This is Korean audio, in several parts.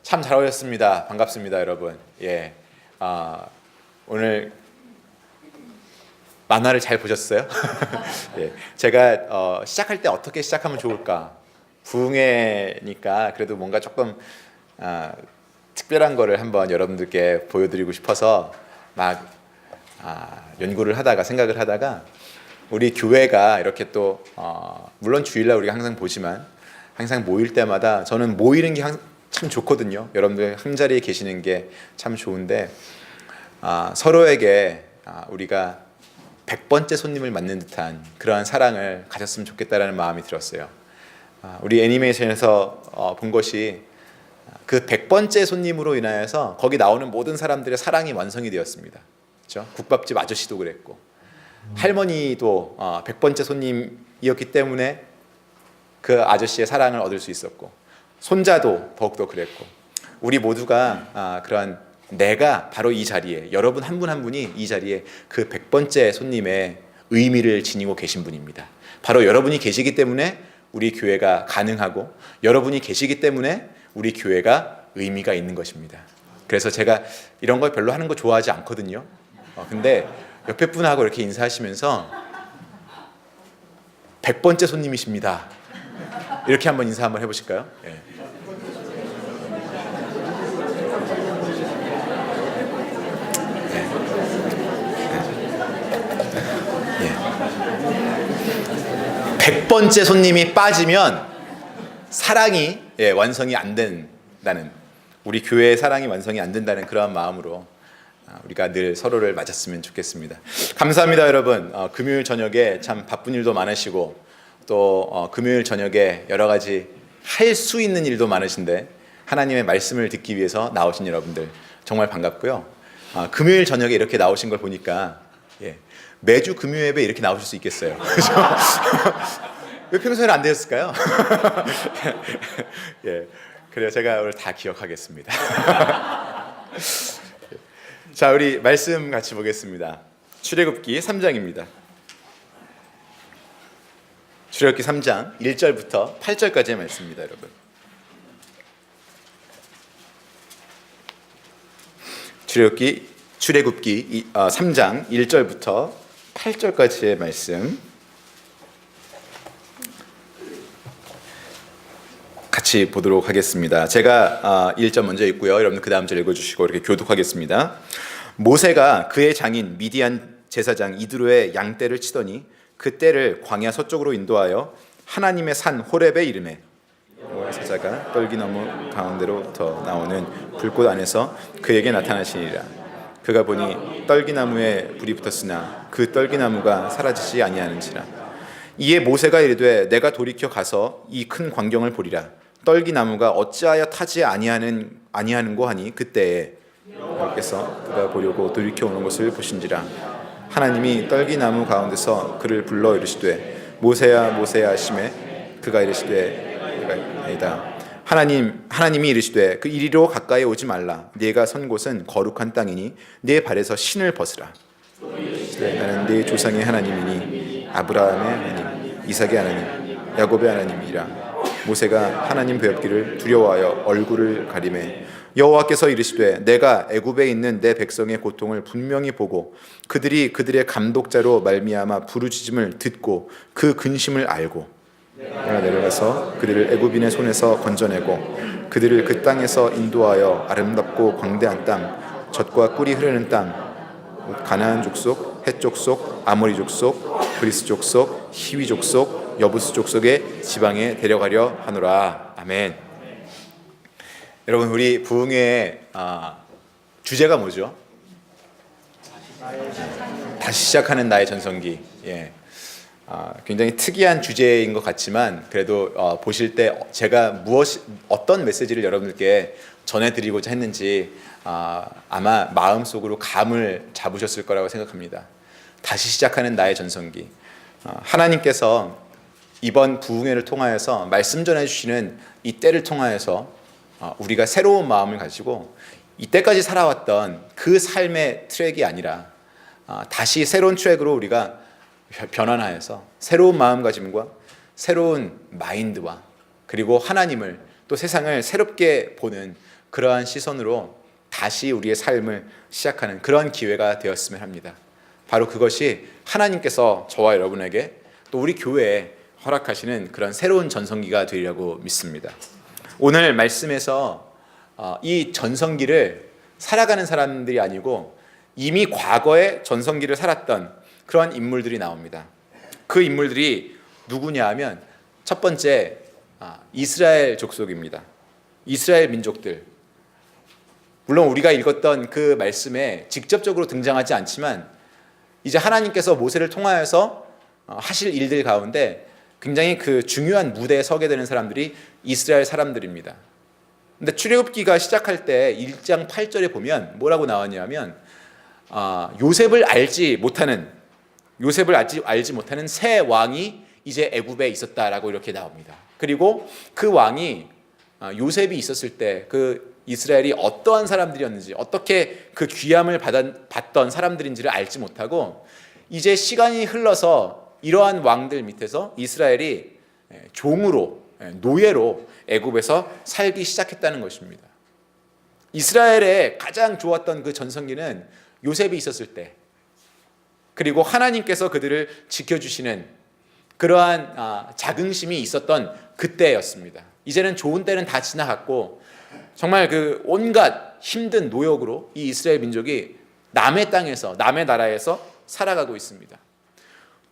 참 잘 오셨습니다. 반갑습니다, 여러분. 예, 오늘 만화를 잘 보셨어요? 예, 제가 시작할 때 어떻게 시작하면 좋을까? 부흥회니까 그래도 뭔가 조금 특별한 거를 한번 여러분들께 보여드리고 싶어서 막 연구를 하다가 생각을 하다가 우리 교회가 이렇게 또 물론 주일날 우리가 항상 보지만 항상 모일 때마다 저는 모이는 게 참 좋거든요. 여러분들 한 자리에 계시는 게 참 좋은데 서로에게 우리가 100번째 손님을 맞는 듯한 그러한 사랑을 가졌으면 좋겠다라는 마음이 들었어요. 우리 애니메이션에서 본 것이 그 100번째 손님으로 인하여서 거기 나오는 모든 사람들의 사랑이 완성이 되었습니다. 그렇죠? 국밥집 아저씨도 그랬고 할머니도 100번째 손님이었기 때문에 그 아저씨의 사랑을 얻을 수 있었고 손자도 더욱더 그랬고 우리 모두가 그러한 내가 바로 이 자리에 여러분 한 분 한 분이 이 자리에 그 100번째 손님의 의미를 지니고 계신 분입니다. 바로 여러분이 계시기 때문에 우리 교회가 가능하고 여러분이 계시기 때문에 우리 교회가 의미가 있는 것입니다. 그래서 제가 이런 걸 별로 하는 거 좋아하지 않거든요. 근데 옆에 분하고 이렇게 인사하시면서 100번째 손님이십니다. 이렇게 한번 인사 한번 해보실까요? 예. 예. 100번째 손님이 빠지면 사랑이 완성이 안 된다는 우리 교회의 사랑이 완성이 안 된다는 그러한 마음으로 우리가 늘 서로를 맞았으면 좋겠습니다. 감사합니다, 여러분. 금요일 저녁에 참 바쁜 일도 많으시고 또 금요일 저녁에 여러 가지 할 수 있는 일도 많으신데 하나님의 말씀을 듣기 위해서 나오신 여러분들 정말 반갑고요. 금요일 저녁에 이렇게 나오신 걸 보니까 매주 금요 예배 이렇게 나오실 수 있겠어요. 왜 평소에는 안 되었을까요? 그래요. 제가 오늘 다 기억하겠습니다. 자, 우리 말씀 같이 보겠습니다. 출애굽기 3장입니다. 출애굽기 3장 1절부터 8절까지의 말씀입니다, 여러분. 출애굽기 3장 1절부터 8절까지의 말씀 같이 보도록 하겠습니다. 제가 1절 먼저 읽고요. 여러분 그 다음 절 읽어주시고 이렇게 교독하겠습니다. 모세가 그의 장인 미디안 제사장 이드로의 양떼를 치더니 그 떼를 광야 서쪽으로 인도하여 하나님의 산 호렙에 이르매 여호와의 사자가 떨기나무 가운데로부터 나오는 불꽃 안에서 그에게 나타나시니라. 그가 보니 떨기나무에 불이 붙었으나 그 떨기나무가 사라지지 아니하는지라. 이에 모세가 이르되 내가 돌이켜 가서 이 큰 광경을 보리라. 떨기나무가 어찌하여 타지 아니하는고 하니 그때에 여호와께서 그가 보려고 돌이켜 오는 것을 보신지라. 하나님이 떨기나무 가운데서 그를 불러 이르시되 모세야 모세야 하시매 그가 이르시되 내가 아니다. 하나님이 이르시되 그 이리로 가까이 오지 말라. 네가 선 곳은 거룩한 땅이니 네 발에서 신을 벗으라. 나는 네 조상의 하나님이니 아브라함의 하나님 이삭의 하나님 야곱의 하나님이라. 모세가 하나님 배웁기를 두려워하여 얼굴을 가리매 여호와께서 이르시되 내가 애굽에 있는 내 백성의 고통을 분명히 보고 그들이 그들의 감독자로 말미암아 부르짖음을 듣고 그 근심을 알고 내가 내려가서 그들을 애굽인의 손에서 건져내고 그들을 그 땅에서 인도하여 아름답고 광대한 땅 젖과 꿀이 흐르는 땅 가나안 족속, 헷 족속, 아모리 족속, 그리스 족속, 히위 족속, 여부스 족속의 지방에 데려가려 하노라. 아멘. 여러분 우리 부흥회의 주제가 뭐죠? 다시 시작하는 나의 전성기. 굉장히 특이한 주제인 것 같지만 그래도 보실 때 제가 어떤 메시지를 여러분들께 전해드리고자 했는지 아마 마음속으로 감을 잡으셨을 거라고 생각합니다. 다시 시작하는 나의 전성기. 하나님께서 이번 부흥회를 통하여서 말씀 전해주시는 이 때를 통하여서 우리가 새로운 마음을 가지고 이때까지 살아왔던 그 삶의 트랙이 아니라 다시 새로운 트랙으로 우리가 변환하여서 새로운 마음가짐과 새로운 마인드와 그리고 하나님을 또 세상을 새롭게 보는 그러한 시선으로 다시 우리의 삶을 시작하는 그런 기회가 되었으면 합니다. 바로 그것이 하나님께서 저와 여러분에게 또 우리 교회에 허락하시는 그런 새로운 전성기가 되리라고 믿습니다. 오늘 말씀에서 이 전성기를 살아가는 사람들이 아니고 이미 과거에 전성기를 살았던 그런 인물들이 나옵니다. 그 인물들이 누구냐 하면 첫 번째 이스라엘 족속입니다. 이스라엘 민족들. 물론 우리가 읽었던 그 말씀에 직접적으로 등장하지 않지만 이제 하나님께서 모세를 통하여서 하실 일들 가운데 굉장히 그 중요한 무대에 서게 되는 사람들이 이스라엘 사람들입니다. 근데 출애굽기가 시작할 때 1장 8절에 보면 뭐라고 나왔냐면 요셉을 알지 못하는 새 왕이 이제 애굽에 있었다라고 이렇게 나옵니다. 그리고 그 왕이 요셉이 있었을 때 그 이스라엘이 어떠한 사람들이었는지, 어떻게 그 귀함을 받던 사람들인지를 알지 못하고 이제 시간이 흘러서 이러한 왕들 밑에서 이스라엘이 종으로, 노예로 애굽에서 살기 시작했다는 것입니다. 이스라엘의 가장 좋았던 그 전성기는 요셉이 있었을 때, 그리고 하나님께서 그들을 지켜주시는 그러한 자긍심이 있었던 그때였습니다. 이제는 좋은 때는 다 지나갔고 정말 그 온갖 힘든 노역으로 이 이스라엘 민족이 남의 땅에서, 남의 나라에서 살아가고 있습니다.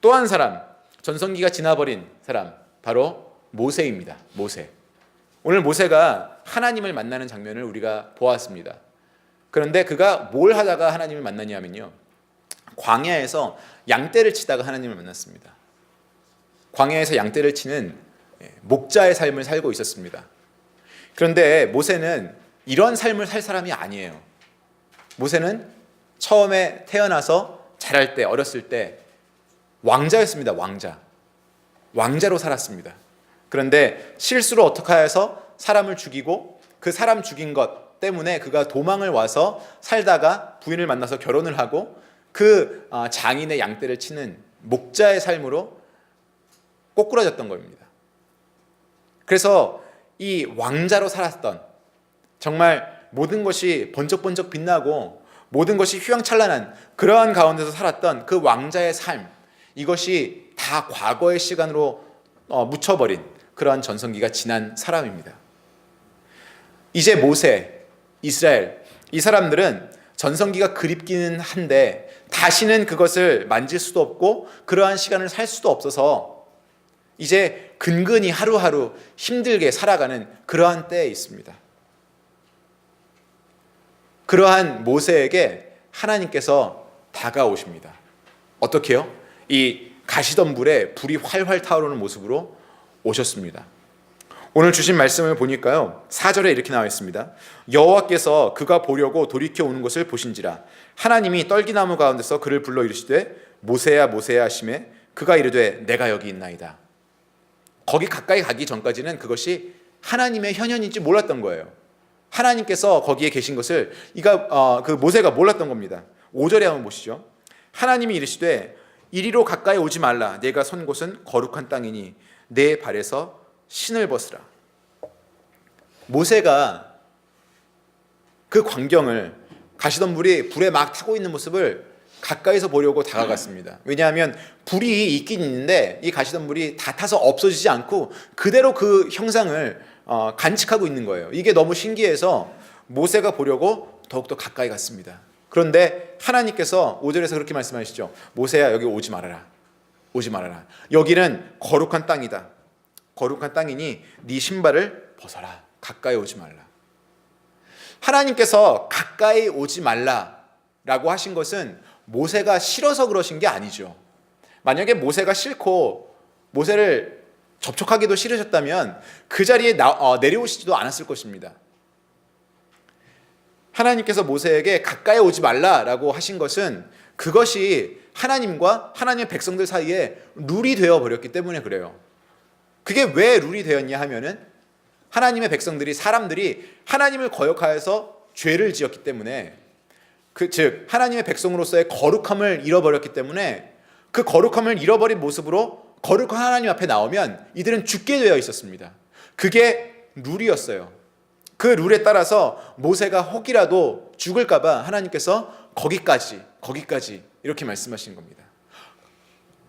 또 한 사람, 전성기가 지나버린 사람, 바로 모세입니다. 모세. 오늘 모세가 하나님을 만나는 장면을 우리가 보았습니다. 그런데 그가 뭘 하다가 하나님을 만나냐면요, 광야에서 양떼를 치다가 하나님을 만났습니다. 광야에서 양떼를 치는 목자의 삶을 살고 있었습니다. 그런데 모세는 이런 삶을 살 사람이 아니에요. 모세는 처음에 태어나서 자랄 때, 어렸을 때 왕자였습니다. 왕자로 살았습니다. 그런데 실수로 어떻게 해서 사람을 죽이고 그 사람 죽인 것 때문에 그가 도망을 와서 살다가 부인을 만나서 결혼을 하고 그 장인의 양떼를 치는 목자의 삶으로 꼬꾸라졌던 겁니다. 그래서 이 왕자로 살았던, 정말 모든 것이 번쩍번쩍 빛나고 모든 것이 휘황찬란한 그러한 가운데서 살았던 그 왕자의 삶, 이것이 다 과거의 시간으로 묻혀버린 그러한 전성기가 지난 사람입니다. 이제 모세, 이스라엘, 이 사람들은 전성기가 그립기는 한데 다시는 그것을 만질 수도 없고 그러한 시간을 살 수도 없어서 이제 근근히 하루하루 힘들게 살아가는 그러한 때에 있습니다. 그러한 모세에게 하나님께서 다가오십니다. 어떻게요? 이 가시던 불에 불이 활활 타오르는 모습으로 오셨습니다. 오늘 주신 말씀을 보니까요, 4절에 이렇게 나와 있습니다. 여호와께서 그가 보려고 돌이켜 오는 것을 보신지라 하나님이 떨기나무 가운데서 그를 불러 이르시되 모세야 모세야 하시매 그가 이르되 내가 여기 있나이다. 거기 가까이 가기 전까지는 그것이 하나님의 현현인지 몰랐던 거예요. 하나님께서 거기에 계신 것을 그 모세가 몰랐던 겁니다. 5절에 한번 보시죠. 하나님이 이르시되 이리로 가까이 오지 말라. 내가 선 곳은 거룩한 땅이니 내 발에서 신을 벗으라. 모세가 그 광경을, 가시던 불이 불에 막 타고 있는 모습을 가까이서 보려고 다가갔습니다. 왜냐하면 불이 있긴 있는데 이 가시던 불이 다 타서 없어지지 않고 그대로 그 형상을 간직하고 있는 거예요. 이게 너무 신기해서 모세가 보려고 더욱더 가까이 갔습니다. 그런데 하나님께서 5절에서 그렇게 말씀하시죠. 모세야 여기 오지 말아라. 오지 말아라. 여기는 거룩한 땅이다. 거룩한 땅이니 네 신발을 벗어라. 가까이 오지 말라. 하나님께서 가까이 오지 말라라고 하신 것은 모세가 싫어서 그러신 게 아니죠. 만약에 모세가 싫고 모세를 접촉하기도 싫으셨다면 그 자리에 내려오시지도 않았을 것입니다. 하나님께서 모세에게 가까이 오지 말라라고 하신 것은 그것이 하나님과 하나님의 백성들 사이에 룰이 되어버렸기 때문에 그래요. 그게 왜 룰이 되었냐 하면은 하나님의 백성들이, 사람들이 하나님을 거역하여서 죄를 지었기 때문에, 즉 하나님의 백성으로서의 거룩함을 잃어버렸기 때문에 그 거룩함을 잃어버린 모습으로 거룩한 하나님 앞에 나오면 이들은 죽게 되어 있었습니다. 그게 룰이었어요. 그 룰에 따라서 모세가 혹이라도 죽을까봐 하나님께서 거기까지 이렇게 말씀하시는 겁니다.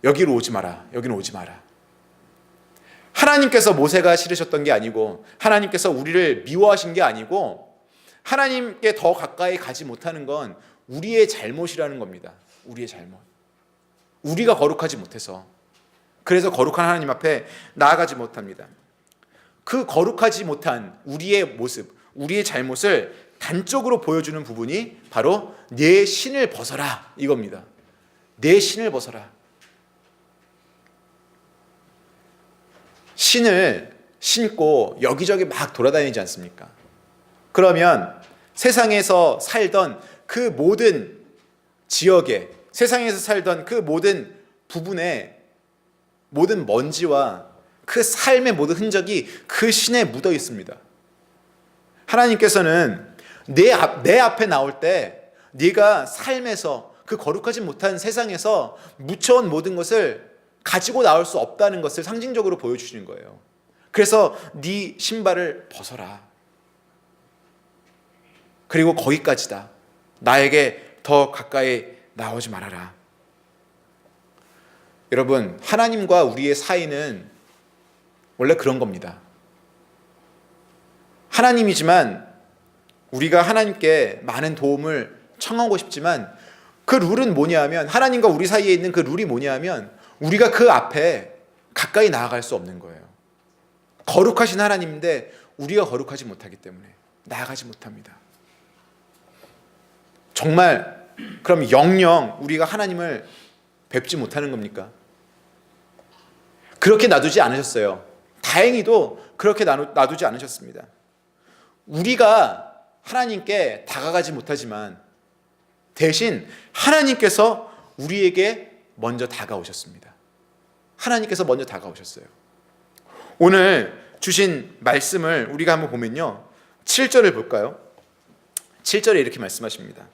여기로 오지 마라. 여기는 오지 마라. 하나님께서 모세가 싫으셨던 게 아니고, 하나님께서 우리를 미워하신 게 아니고, 하나님께 더 가까이 가지 못하는 건 우리의 잘못이라는 겁니다. 우리의 잘못. 우리가 거룩하지 못해서. 그래서 거룩한 하나님 앞에 나아가지 못합니다. 그 거룩하지 못한 우리의 모습, 우리의 잘못을 단적으로 보여주는 부분이 바로 내 신을 벗어라 이겁니다. 내 신을 벗어라. 신을 신고 여기저기 막 돌아다니지 않습니까? 그러면 세상에서 살던 그 모든 지역에, 세상에서 살던 그 모든 부분에 모든 먼지와 그 삶의 모든 흔적이 그 신에 묻어 있습니다. 하나님께서는 내 앞에 나올 때 네가 삶에서 그 거룩하지 못한 세상에서 묻혀온 모든 것을 가지고 나올 수 없다는 것을 상징적으로 보여주시는 거예요. 그래서 네 신발을 벗어라. 그리고 거기까지다. 나에게 더 가까이 나오지 말아라. 여러분, 하나님과 우리의 사이는 원래 그런 겁니다. 하나님이지만 우리가 하나님께 많은 도움을 청하고 싶지만 그 룰은 뭐냐 하면, 하나님과 우리 사이에 있는 그 룰이 뭐냐 하면 우리가 그 앞에 가까이 나아갈 수 없는 거예요. 거룩하신 하나님인데 우리가 거룩하지 못하기 때문에 나아가지 못합니다. 정말 그럼 영영 우리가 하나님을 뵙지 못하는 겁니까? 그렇게 놔두지 않으셨어요. 다행히도 그렇게 놔두지 않으셨습니다. 우리가 하나님께 다가가지 못하지만 대신 하나님께서 우리에게 먼저 다가오셨습니다. 하나님께서 먼저 다가오셨어요. 오늘 주신 말씀을 우리가 한번 보면요, 7절을 볼까요? 7절에 이렇게 말씀하십니다.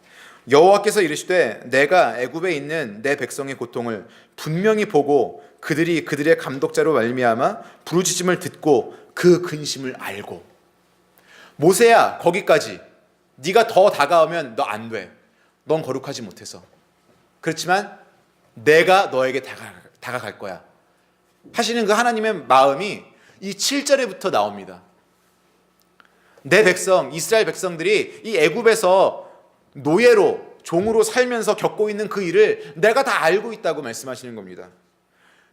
여호와께서 이르시되 내가 애굽에 있는 내 백성의 고통을 분명히 보고 그들이 그들의 감독자로 말미암아 부르짖음을 듣고 그 근심을 알고. 모세야, 거기까지. 네가 더 다가오면 너 안 돼. 넌 거룩하지 못해서. 그렇지만 내가 너에게 다가갈 거야 하시는 그 하나님의 마음이 이 7절에부터 나옵니다. 내 백성, 이스라엘 백성들이 이 애굽에서 노예로, 종으로 살면서 겪고 있는 그 일을 내가 다 알고 있다고 말씀하시는 겁니다.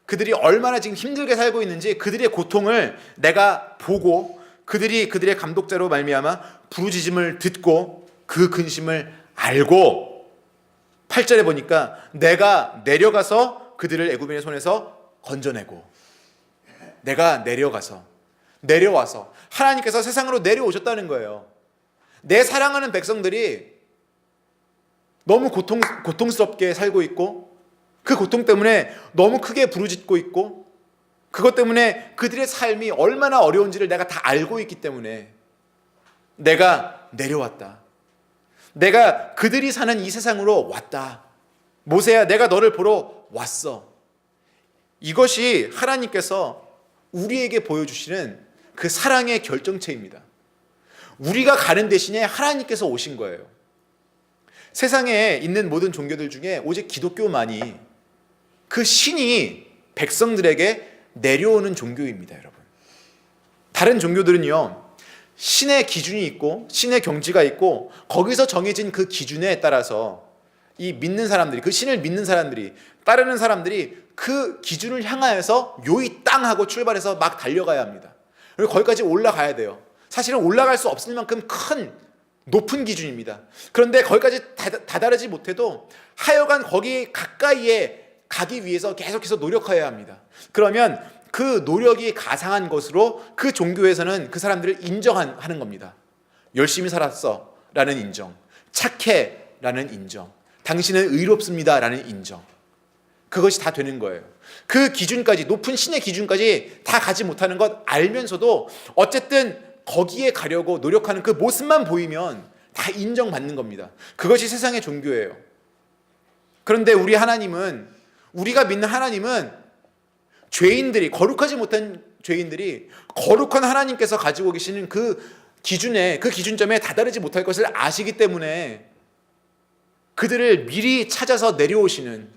그들이 얼마나 지금 힘들게 살고 있는지 그들의 고통을 내가 보고 그들이 그들의 감독자로 말미암아 부르짖음을 듣고 그 근심을 알고, 8절에 보니까 내가 내려가서 그들을 애굽인의 손에서 건져내고, 내가 내려와서 하나님께서 세상으로 내려오셨다는 거예요. 내 사랑하는 백성들이 너무 고통스럽게 살고 있고 그 고통 때문에 너무 크게 부르짖고 있고 그것 때문에 그들의 삶이 얼마나 어려운지를 내가 다 알고 있기 때문에 내가 내려왔다. 내가 그들이 사는 이 세상으로 왔다. 모세야, 내가 너를 보러 왔어. 이것이 하나님께서 우리에게 보여주시는 그 사랑의 결정체입니다. 우리가 가는 대신에 하나님께서 오신 거예요. 세상에 있는 모든 종교들 중에 오직 기독교만이 그 신이 백성들에게 내려오는 종교입니다, 여러분. 다른 종교들은요, 신의 기준이 있고 신의 경지가 있고 거기서 정해진 그 기준에 따라서 이 믿는 사람들이, 그 신을 믿는 사람들이, 따르는 사람들이 그 기준을 향하여서 요이 땅 하고 출발해서 막 달려가야 합니다. 그리고 거기까지 올라가야 돼요. 사실은 올라갈 수 없을 만큼 큰 높은 기준입니다. 그런데 거기까지 다다르지 못해도 하여간 거기 가까이에 가기 위해서 계속해서 노력해야 합니다. 그러면 그 노력이 가상한 것으로 그 종교에서는 그 사람들을 인정하는 겁니다. 열심히 살았어 라는 인정, 착해 라는 인정, 당신은 의롭습니다 라는 인정. 그것이 다 되는 거예요. 그 기준까지, 높은 신의 기준까지 다 가지 못하는 것 알면서도 어쨌든 거기에 가려고 노력하는 그 모습만 보이면 다 인정받는 겁니다. 그것이 세상의 종교예요. 그런데 우리 하나님은, 우리가 믿는 하나님은 죄인들이, 거룩하지 못한 죄인들이 거룩한 하나님께서 가지고 계시는 그 기준에, 그 기준점에 다다르지 못할 것을 아시기 때문에 그들을 미리 찾아서 내려오시는,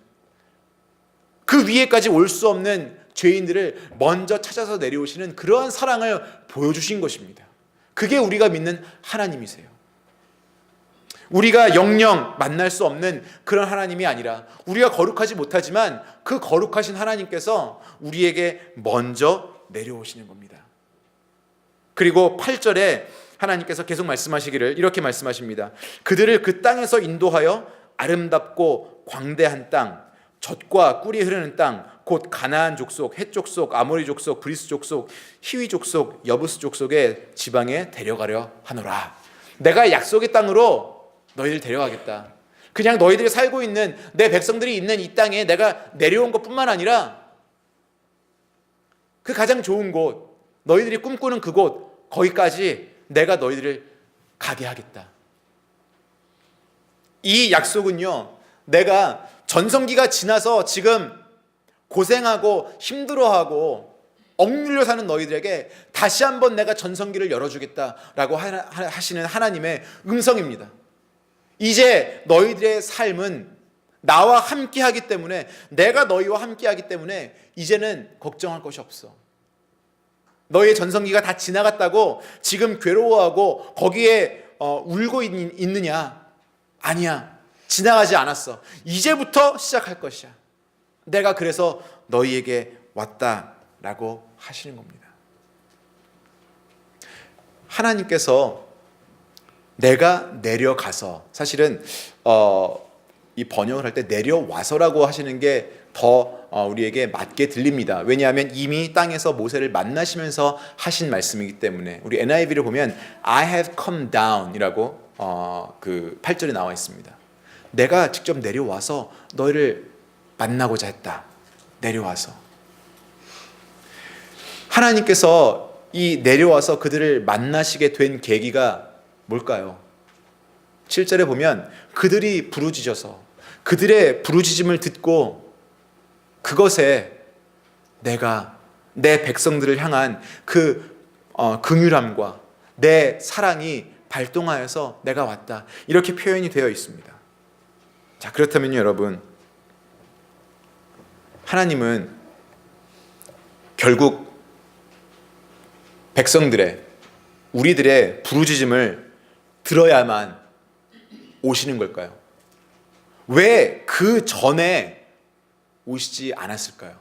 그 위에까지 올 수 없는 죄인들을 먼저 찾아서 내려오시는 그러한 사랑을 보여주신 것입니다. 그게 우리가 믿는 하나님이세요. 우리가 영영 만날 수 없는 그런 하나님이 아니라, 우리가 거룩하지 못하지만 그 거룩하신 하나님께서 우리에게 먼저 내려오시는 겁니다. 그리고 8절에 하나님께서 계속 말씀하시기를 이렇게 말씀하십니다. 그들을 그 땅에서 인도하여 아름답고 광대한 땅, 젖과 꿀이 흐르는 땅, 곧 가나안 족속, 헷 족속, 아모리 족속, 브리스 족속, 히위 족속, 여부스 족속의 지방에 데려가려 하노라. 내가 약속의 땅으로 너희를 데려가겠다. 그냥 너희들이 살고 있는, 내 백성들이 있는 이 땅에 내가 내려온 것뿐만 아니라 그 가장 좋은 곳, 너희들이 꿈꾸는 그곳, 거기까지 내가 너희들을 가게 하겠다. 이 약속은요, 내가 전성기가 지나서 지금 고생하고 힘들어하고 억눌려 사는 너희들에게 다시 한번 내가 전성기를 열어주겠다라고 하시는 하나님의 음성입니다. 이제 너희들의 삶은 나와 함께 하기 때문에, 내가 너희와 함께 하기 때문에 이제는 걱정할 것이 없어. 너희의 전성기가 다 지나갔다고 지금 괴로워하고 거기에 울고 있느냐? 아니야. 지나가지 않았어. 이제부터 시작할 것이야. 내가 그래서 너희에게 왔다라고 하시는 겁니다. 하나님께서 내가 내려가서, 사실은 이 번역을 할 때 내려와서라고 하시는 게 더 우리에게 맞게 들립니다. 왜냐하면 이미 땅에서 모세를 만나시면서 하신 말씀이기 때문에. 우리 NIV를 보면 I have come down이라고 그 8절에 나와 있습니다. 내가 직접 내려와서 너희를 만나고자 했다. 내려와서. 하나님께서 이 내려와서 그들을 만나시게 된 계기가 뭘까요? 7절에 보면 그들이 부르짖어서, 그들의 부르짖음을 듣고 그것에 내가 내 백성들을 향한 그 긍휼함과 내 사랑이 발동하여서 내가 왔다. 이렇게 표현이 되어 있습니다. 자, 그렇다면 여러분, 하나님은 결국 백성들의, 우리들의 부르짖음을 들어야만 오시는 걸까요? 왜 그 전에 오시지 않았을까요?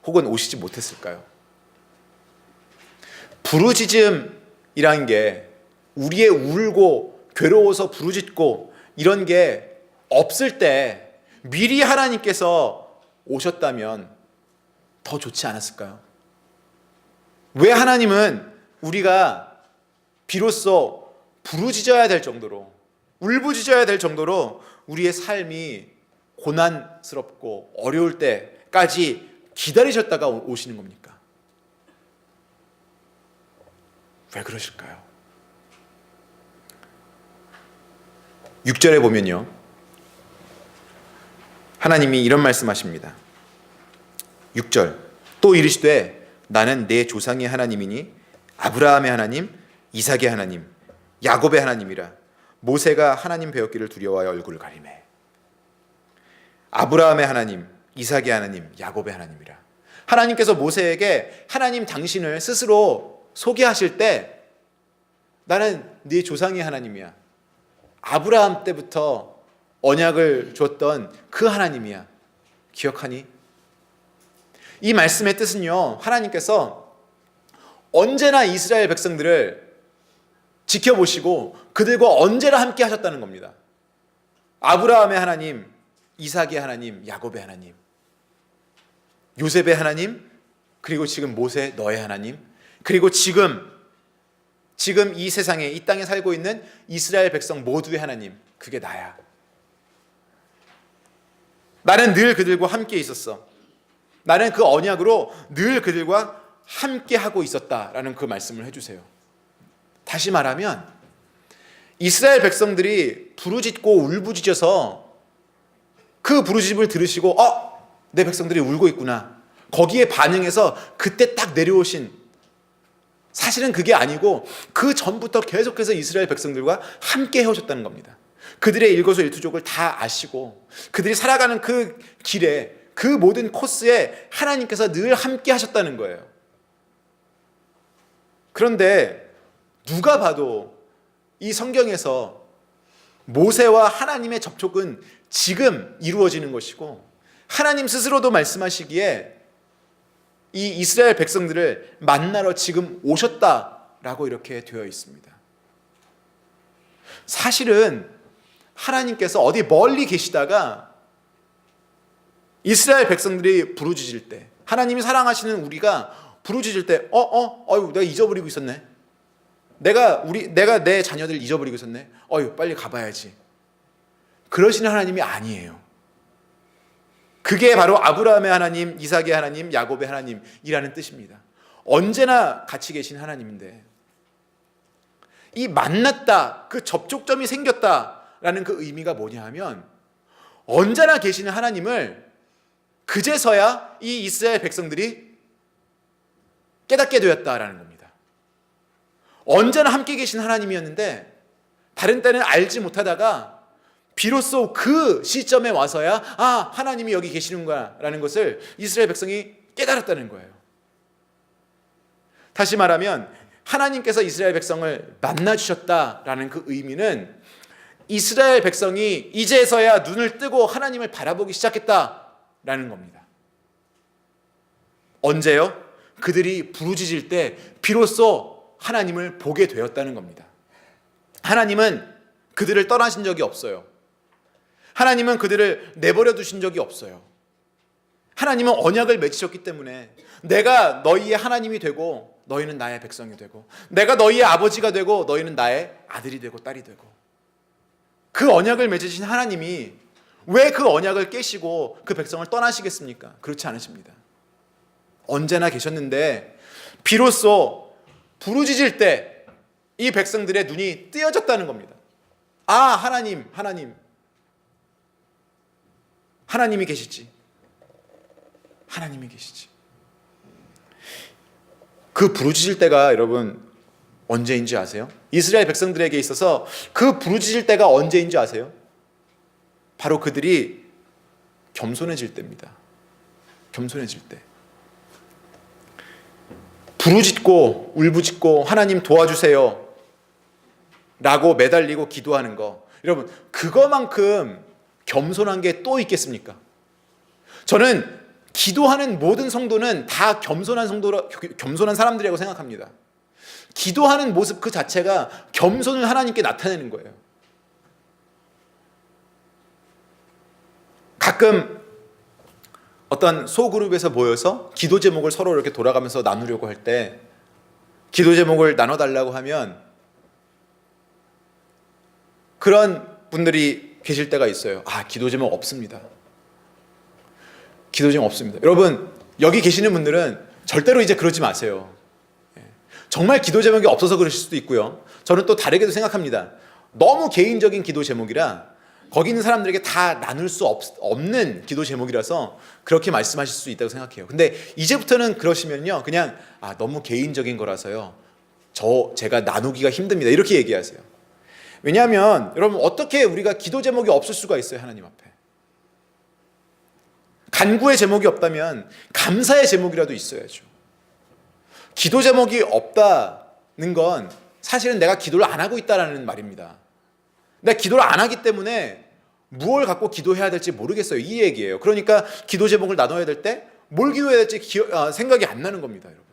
혹은 오시지 못했을까요? 부르짖음이란 게, 우리의 울고 괴로워서 부르짖고 이런 게 없을 때 미리 하나님께서 오셨다면 더 좋지 않았을까요? 왜 하나님은 우리가 비로소 부르짖어야 될 정도로, 울부짖어야 될 정도로 우리의 삶이 고난스럽고 어려울 때까지 기다리셨다가 오시는 겁니까? 왜 그러실까요? 6절에 보면요, 하나님이 이런 말씀하십니다. 6절, 또 이르시되 나는 내 조상의 하나님이니 아브라함의 하나님, 이삭의 하나님, 야곱의 하나님이라. 모세가 하나님 배웠기를 두려워하여 얼굴을 가리매. 아브라함의 하나님, 이삭의 하나님, 야곱의 하나님이라. 하나님께서 모세에게 하나님 당신을 스스로 소개하실 때 나는 네 조상의 하나님이야. 아브라함 때부터 언약을 줬던 그 하나님이야. 기억하니? 이 말씀의 뜻은요, 하나님께서 언제나 이스라엘 백성들을 지켜보시고 그들과 언제나 함께 하셨다는 겁니다. 아브라함의 하나님, 이삭의 하나님, 야곱의 하나님, 요셉의 하나님, 그리고 지금 모세 너의 하나님, 그리고 지금 이 세상에, 이 땅에 살고 있는 이스라엘 백성 모두의 하나님, 그게 나야. 나는 늘 그들과 함께 있었어. 나는 그 언약으로 늘 그들과 함께 하고 있었다라는 그 말씀을 해주세요. 다시 말하면 이스라엘 백성들이 부르짖고 울부짖어서 그 부르짖음을 들으시고 내 백성들이 울고 있구나, 거기에 반응해서 그때 딱 내려오신 사실은 그게 아니고 그 전부터 계속해서 이스라엘 백성들과 함께 해오셨다는 겁니다. 그들의 일거수일투족을 다 아시고 그들이 살아가는 그 길에, 그 모든 코스에 하나님께서 늘 함께 하셨다는 거예요. 그런데 누가 봐도 이 성경에서 모세와 하나님의 접촉은 지금 이루어지는 것이고, 하나님 스스로도 말씀하시기에 이 이스라엘 백성들을 만나러 지금 오셨다라고 이렇게 되어 있습니다. 사실은 하나님께서 어디 멀리 계시다가 이스라엘 백성들이 부르짖을 때, 하나님이 사랑하시는 우리가 부르짖을 때, 내가 잊어버리고 있었네. 내가 내 자녀들 잊어버리고 있었네. 빨리 가봐야지. 그러시는 하나님이 아니에요. 그게 바로 아브라함의 하나님, 이삭의 하나님, 야곱의 하나님이라는 뜻입니다. 언제나 같이 계신 하나님인데, 이 만났다, 그 접촉점이 생겼다라는 그 의미가 뭐냐 하면, 언제나 계시는 하나님을 그제서야 이 이스라엘 백성들이 깨닫게 되었다라는 겁니다. 언제나 함께 계신 하나님이었는데 다른 때는 알지 못하다가 비로소 그 시점에 와서야 하나님이 여기 계시는구나 라는 것을 이스라엘 백성이 깨달았다는 거예요. 다시 말하면 하나님께서 이스라엘 백성을 만나주셨다라는 그 의미는 이스라엘 백성이 이제서야 눈을 뜨고 하나님을 바라보기 시작했다라는 겁니다. 언제요? 그들이 부르짖을 때 비로소 하나님을 보게 되었다는 겁니다. 하나님은 그들을 떠나신 적이 없어요. 하나님은 그들을 내버려 두신 적이 없어요. 하나님은 언약을 맺으셨기 때문에 내가 너희의 하나님이 되고 너희는 나의 백성이 되고, 내가 너희의 아버지가 되고 너희는 나의 아들이 되고 딸이 되고, 그 언약을 맺으신 하나님이 왜 그 언약을 깨시고 그 백성을 떠나시겠습니까? 그렇지 않으십니다. 언제나 계셨는데 비로소 부르짖을 때 이 백성들의 눈이 뜨여졌다는 겁니다. 하나님이 계시지. 하나님이 계시지. 그 부르짖을 때가 여러분 언제인지 아세요? 이스라엘 백성들에게 있어서 그 부르짖을 때가 언제인지 아세요? 바로 그들이 겸손해질 때입니다. 겸손해질 때. 부르짖고 울부짖고 하나님 도와주세요 라고 매달리고 기도하는 거, 여러분 그거만큼 겸손한 게 또 있겠습니까? 저는 기도하는 모든 성도는 다 겸손한 사람들이라고 생각합니다. 기도하는 모습 그 자체가 겸손을 하나님께 나타내는 거예요. 가끔 어떤 소그룹에서 모여서 기도 제목을 서로 이렇게 돌아가면서 나누려고 할 때, 기도 제목을 나눠달라고 하면 그런 분들이 계실 때가 있어요. 기도 제목 없습니다. 기도 제목 없습니다. 여러분 여기 계시는 분들은 절대로 이제 그러지 마세요. 정말 기도 제목이 없어서 그러실 수도 있고요. 저는 또 다르게도 생각합니다. 너무 개인적인 기도 제목이라 거기 있는 사람들에게 다 나눌 수 없는 기도 제목이라서 그렇게 말씀하실 수 있다고 생각해요. 근데 이제부터는 그러시면요, 그냥 너무 개인적인 거라서요, 제가 나누기가 힘듭니다, 이렇게 얘기하세요. 왜냐하면 여러분 어떻게 우리가 기도 제목이 없을 수가 있어요? 하나님 앞에 간구의 제목이 없다면 감사의 제목이라도 있어야죠. 기도 제목이 없다는 건 사실은 내가 기도를 안 하고 있다는 말입니다. 내가 기도를 안 하기 때문에 무엇을 갖고 기도해야 될지 모르겠어요, 이 얘기예요. 그러니까 기도 제목을 나눠야 될 때 뭘 기도해야 될지 생각이 안 나는 겁니다. 여러분,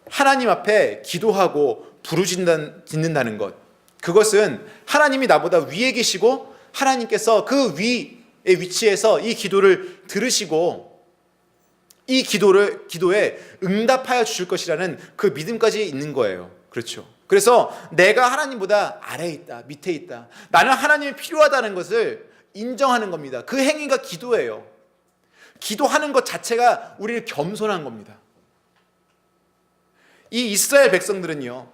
하나님 앞에 기도하고 부르짖는다는 것, 그것은 하나님이 나보다 위에 계시고 하나님께서 그 위의 위치에서 이 기도를 들으시고 이 기도에 응답하여 주실 것이라는 그 믿음까지 있는 거예요. 그렇죠? 그래서 내가 하나님보다 아래에 있다, 밑에 있다, 나는 하나님이 필요하다는 것을 인정하는 겁니다. 그 행위가 기도예요. 기도하는 것 자체가 우리를 겸손한 겁니다. 이 이스라엘 백성들은요,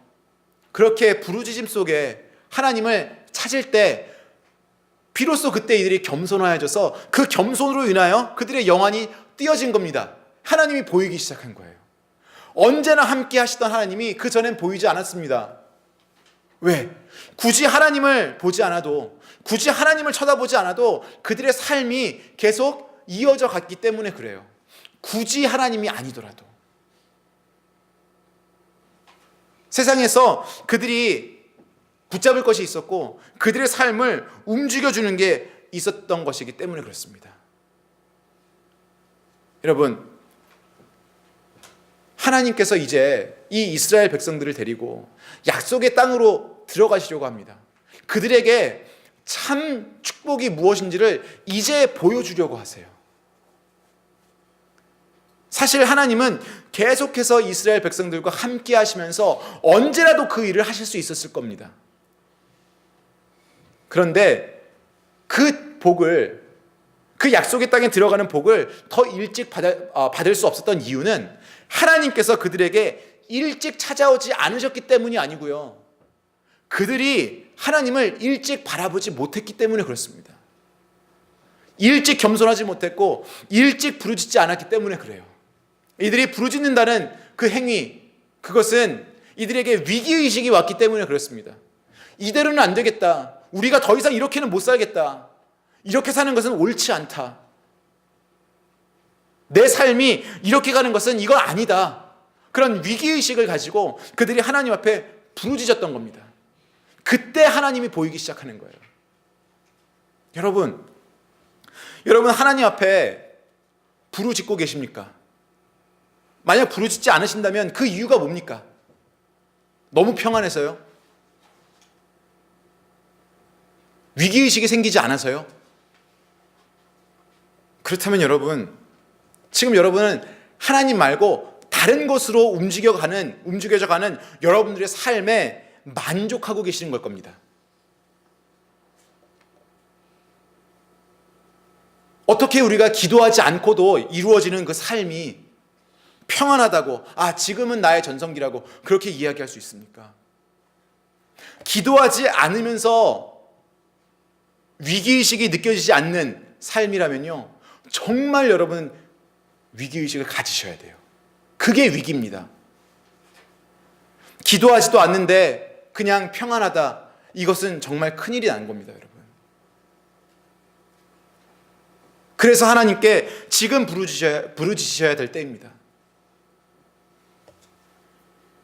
그렇게 부르짖음 속에 하나님을 찾을 때 비로소 그때 이들이 겸손해져서 그 겸손으로 인하여 그들의 영안이 띄어진 겁니다. 하나님이 보이기 시작한 거예요. 언제나 함께 하시던 하나님이 그 전엔 보이지 않았습니다. 왜? 굳이 하나님을 보지 않아도, 굳이 하나님을 쳐다보지 않아도 그들의 삶이 계속 이어져 갔기 때문에 그래요. 굳이 하나님이 아니더라도. 세상에서 그들이 붙잡을 것이 있었고 그들의 삶을 움직여주는 게 있었던 것이기 때문에 그렇습니다. 여러분, 하나님께서 이제 이 이스라엘 백성들을 데리고 약속의 땅으로 들어가시려고 합니다. 그들에게 참 축복이 무엇인지를 이제 보여주려고 하세요. 사실 하나님은 계속해서 이스라엘 백성들과 함께 하시면서 언제라도 그 일을 하실 수 있었을 겁니다. 그런데 그 복을, 그 약속의 땅에 들어가는 복을 더 일찍 받을 수 없었던 이유는 하나님께서 그들에게 일찍 찾아오지 않으셨기 때문이 아니고요. 그들이 하나님을 일찍 바라보지 못했기 때문에 그렇습니다. 일찍 겸손하지 못했고 일찍 부르짖지 않았기 때문에 그래요. 이들이 부르짖는다는 그 행위, 그것은 이들에게 위기의식이 왔기 때문에 그렇습니다. 이대로는 안 되겠다. 우리가 더 이상 이렇게는 못 살겠다. 이렇게 사는 것은 옳지 않다. 내 삶이 이렇게 가는 것은 이건 아니다. 그런 위기의식을 가지고 그들이 하나님 앞에 부르짖었던 겁니다. 그때 하나님이 보이기 시작하는 거예요. 여러분 하나님 앞에 부르짖고 계십니까? 만약 부르짖지 않으신다면 그 이유가 뭡니까? 너무 평안해서요? 위기의식이 생기지 않아서요? 그렇다면 여러분, 지금 여러분은 하나님 말고 다른 곳으로 움직여져 가는 여러분들의 삶에 만족하고 계시는 걸 겁니다. 어떻게 우리가 기도하지 않고도 이루어지는 그 삶이 평안하다고, 지금은 나의 전성기라고 그렇게 이야기할 수 있습니까? 기도하지 않으면서 위기의식이 느껴지지 않는 삶이라면요, 정말 여러분 위기의식을 가지셔야 돼요. 그게 위기입니다. 기도하지도 않는데 그냥 평안하다, 이것은 정말 큰일이 난 겁니다, 여러분. 그래서 하나님께 지금 부르짖으셔야 될 때입니다.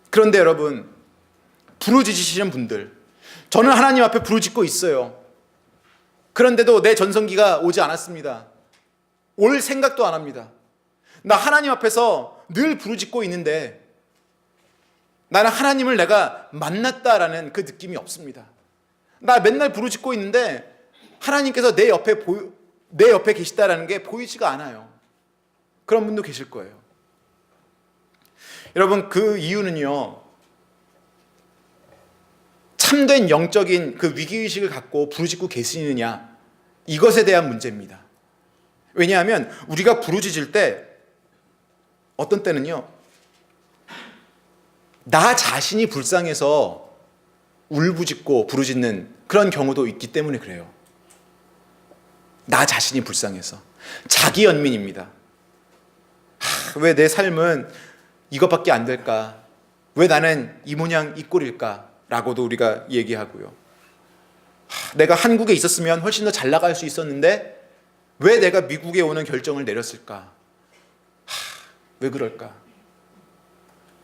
그런데 여러분, 부르짖으시는 분들, 저는 하나님 앞에 부르짖고 있어요. 그런데도 내 전성기가 오지 않았습니다. 올 생각도 안 합니다. 나 하나님 앞에서 늘 부르짖고 있는데 나는 하나님을 내가 만났다라는 그 느낌이 없습니다. 나 맨날 부르짖고 있는데 하나님께서 내 옆에 계시다라는 게 보이지가 않아요. 그런 분도 계실 거예요. 여러분, 그 이유는요, 참된 영적인 그 위기의식을 갖고 부르짖고 계시느냐, 이것에 대한 문제입니다. 왜냐하면 우리가 부르짖을 때 어떤 때는요, 나 자신이 불쌍해서 울부짖고 부르짖는 그런 경우도 있기 때문에 그래요. 나 자신이 불쌍해서. 자기 연민입니다. 왜 내 삶은 이것밖에 안 될까? 왜 나는 이 모양 이 꼴일까? 라고도 우리가 얘기하고요. 내가 한국에 있었으면 훨씬 더 잘 나갈 수 있었는데 왜 내가 미국에 오는 결정을 내렸을까? 왜 그럴까?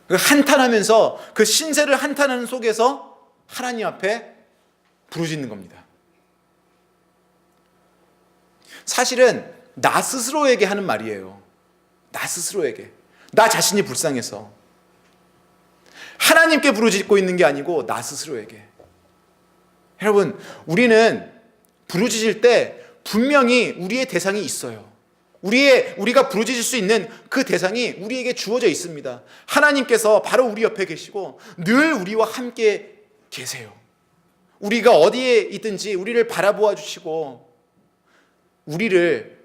한탄하면서 그 신세를 한탄하는 속에서 하나님 앞에 부르짖는 겁니다. 사실은 나 스스로에게 하는 말이에요. 나 스스로에게. 나 자신이 불쌍해서. 하나님께 부르짖고 있는 게 아니고 나 스스로에게. 여러분, 우리는 부르짖을 때 분명히 우리의 대상이 있어요. 우리가 부르짖을 수 있는 그 대상이 우리에게 주어져 있습니다. 하나님께서 바로 우리 옆에 계시고 늘 우리와 함께 계세요. 우리가 어디에 있든지 우리를 바라보아 주시고 우리를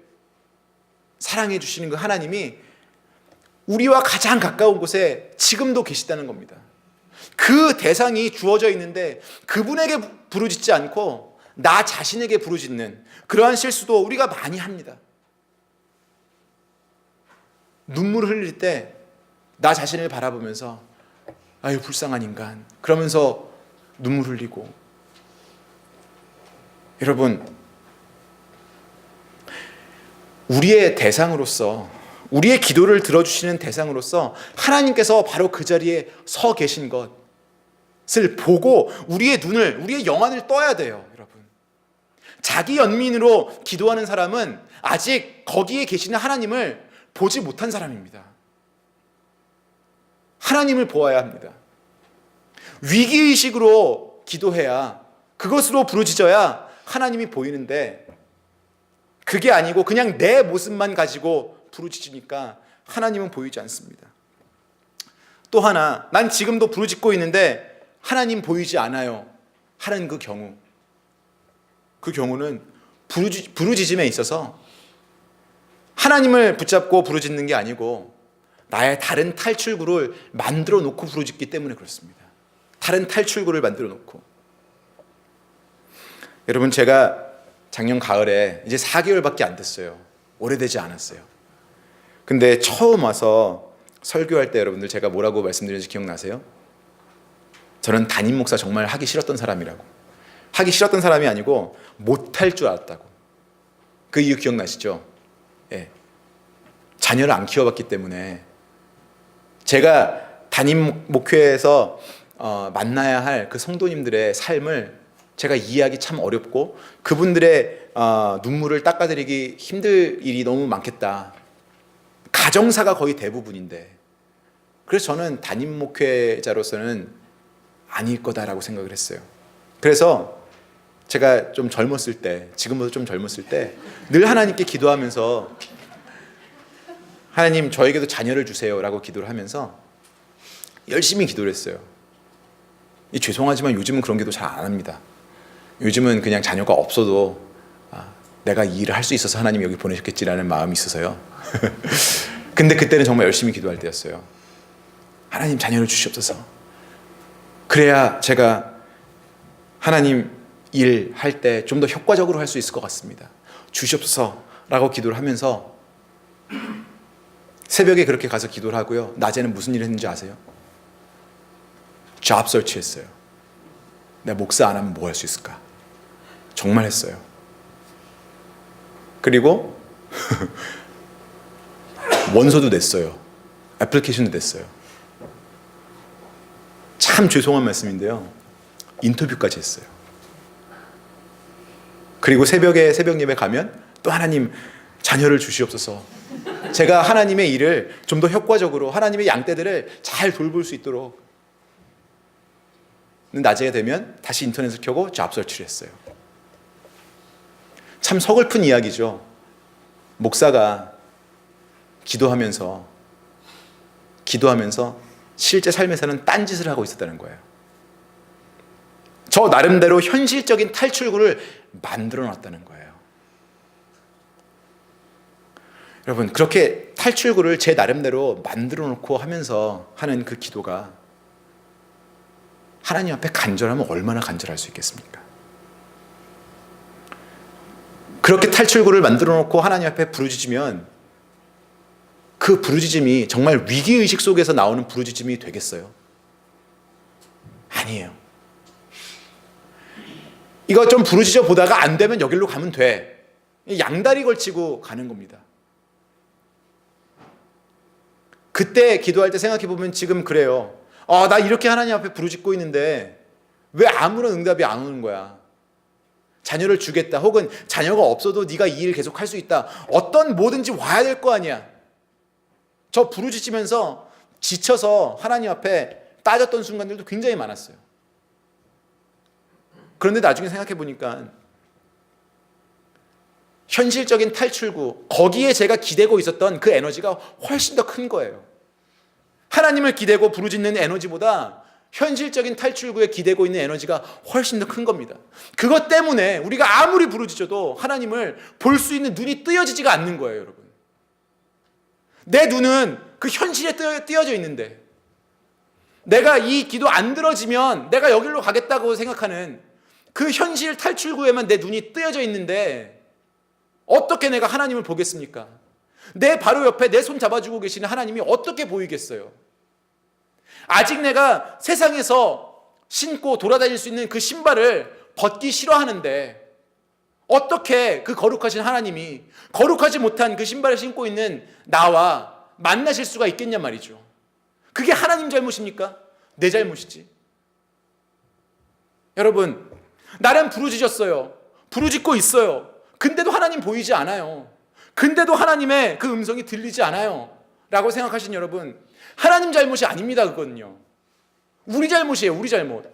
사랑해 주시는 그 하나님이 우리와 가장 가까운 곳에 지금도 계시다는 겁니다. 그 대상이 주어져 있는데 그분에게 부르짖지 않고 나 자신에게 부르짖는 그러한 실수도 우리가 많이 합니다. 눈물을 흘릴 때 나 자신을 바라보면서 아유 불쌍한 인간 그러면서 눈물 흘리고. 여러분, 우리의 대상으로서, 우리의 기도를 들어주시는 대상으로서 하나님께서 바로 그 자리에 서 계신 것을 보고 우리의 눈을, 우리의 영안을 떠야 돼요. 여러분, 자기 연민으로 기도하는 사람은 아직 거기에 계시는 하나님을 보지 못한 사람입니다. 하나님을 보아야 합니다. 위기의식으로 기도해야, 그것으로 부르짖어야 하나님이 보이는데, 그게 아니고 그냥 내 모습만 가지고 부르짖으니까 하나님은 보이지 않습니다. 또 하나, 난 지금도 부르짖고 있는데 하나님 보이지 않아요 하는 그 경우는 부르짖음에 있어서 하나님을 붙잡고 부르짖는 게 아니고 나의 다른 탈출구를 만들어 놓고 부르짖기 때문에 그렇습니다. 다른 탈출구를 만들어 놓고. 여러분, 제가 작년 가을에 이제 4개월밖에 안 됐어요. 오래되지 않았어요. 근데 처음 와서 설교할 때 여러분들 제가 뭐라고 말씀드렸는지 기억나세요? 저는 담임 목사 정말 하기 싫었던 사람이라고. 하기 싫었던 사람이 아니고 못할 줄 알았다고. 그 이유 기억나시죠? 예. 자녀를 안 키워봤기 때문에 제가 담임 목회에서 만나야 할 그 성도님들의 삶을 제가 이해하기 참 어렵고 그분들의 눈물을 닦아드리기 힘들 일이 너무 많겠다. 가정사가 거의 대부분인데, 그래서 저는 담임 목회자로서는 아닐 거다라고 생각을 했어요. 그래서 제가 좀 젊었을 때, 지금보다 좀 젊었을 때 늘 하나님께 기도하면서 하나님 저에게도 자녀를 주세요라고 기도를 하면서 열심히 기도를 했어요. 죄송하지만 요즘은 그런 기도 잘 안 합니다. 요즘은 그냥 자녀가 없어도 내가 이 일을 할 수 있어서 하나님이 여기 보내셨겠지라는 마음이 있어서요. 근데 그때는 정말 열심히 기도할 때였어요. 하나님 자녀를 주시옵소서. 그래야 제가 하나님 일 할 때 좀 더 효과적으로 할 수 있을 것 같습니다. 주시옵소서라고 기도를 하면서 새벽에 그렇게 가서 기도를 하고요. 낮에는 무슨 일을 했는지 아세요? 잡 서치했어요. 내가 목사 안 하면 뭐 할 수 있을까? 정말 했어요. 그리고 원서도 냈어요. 애플리케이션도 냈어요. 참 죄송한 말씀인데요. 인터뷰까지 했어요. 그리고 새벽에 새벽 예배 가면 또 하나님 자녀를 주시옵소서. 제가 하나님의 일을 좀 더 효과적으로 하나님의 양떼들을 잘 돌볼 수 있도록. 낮에 되면 다시 인터넷을 켜고 잡 서치를 했어요. 참 서글픈 이야기죠. 목사가 기도하면서 실제 삶에서는 딴짓을 하고 있었다는 거예요. 저 나름대로 현실적인 탈출구를 만들어 놨다는 거예요. 여러분, 그렇게 탈출구를 제 나름대로 만들어 놓고 하면서 하는 그 기도가 하나님 앞에 간절하면 얼마나 간절할 수 있겠습니까? 그렇게 탈출구를 만들어 놓고 하나님 앞에 부르짖으면 그 부르짖음이 정말 위기의식 속에서 나오는 부르짖음이 되겠어요? 아니에요. 이거 좀 부르짖어 보다가 안 되면 여기로 가면 돼. 양다리 걸치고 가는 겁니다. 그때 기도할 때 생각해 보면 지금 그래요. 나 이렇게 하나님 앞에 부르짖고 있는데 왜 아무런 응답이 안 오는 거야? 자녀를 주겠다, 혹은 자녀가 없어도 네가 이 일 계속 할 수 있다. 어떤 뭐든지 와야 될 거 아니야. 저 부르짖으면서 지쳐서 하나님 앞에 따졌던 순간들도 굉장히 많았어요. 그런데 나중에 생각해 보니까 현실적인 탈출구, 거기에 제가 기대고 있었던 그 에너지가 훨씬 더 큰 거예요. 하나님을 기대고 부르짖는 에너지보다 현실적인 탈출구에 기대고 있는 에너지가 훨씬 더 큰 겁니다. 그것 때문에 우리가 아무리 부르짖어도 하나님을 볼 수 있는 눈이 뜨여지지가 않는 거예요, 여러분. 내 눈은 그 현실에 띄어져 있는데, 내가 이 기도 안 들어지면 내가 여기로 가겠다고 생각하는 그 현실 탈출구에만 내 눈이 뜨여져 있는데 어떻게 내가 하나님을 보겠습니까? 내 바로 옆에 내 손 잡아주고 계시는 하나님이 어떻게 보이겠어요? 아직 내가 세상에서 신고 돌아다닐 수 있는 그 신발을 벗기 싫어하는데 어떻게 그 거룩하신 하나님이 거룩하지 못한 그 신발을 신고 있는 나와 만나실 수가 있겠냐 말이죠. 그게 하나님 잘못입니까? 내 잘못이지. 여러분, 나는 부르짖었어요. 부르짖고 있어요. 근데도 하나님 보이지 않아요. 근데도 하나님의 그 음성이 들리지 않아요. 라고 생각하신 여러분, 하나님 잘못이 아닙니다. 그거는요. 우리 잘못이에요. 우리 잘못.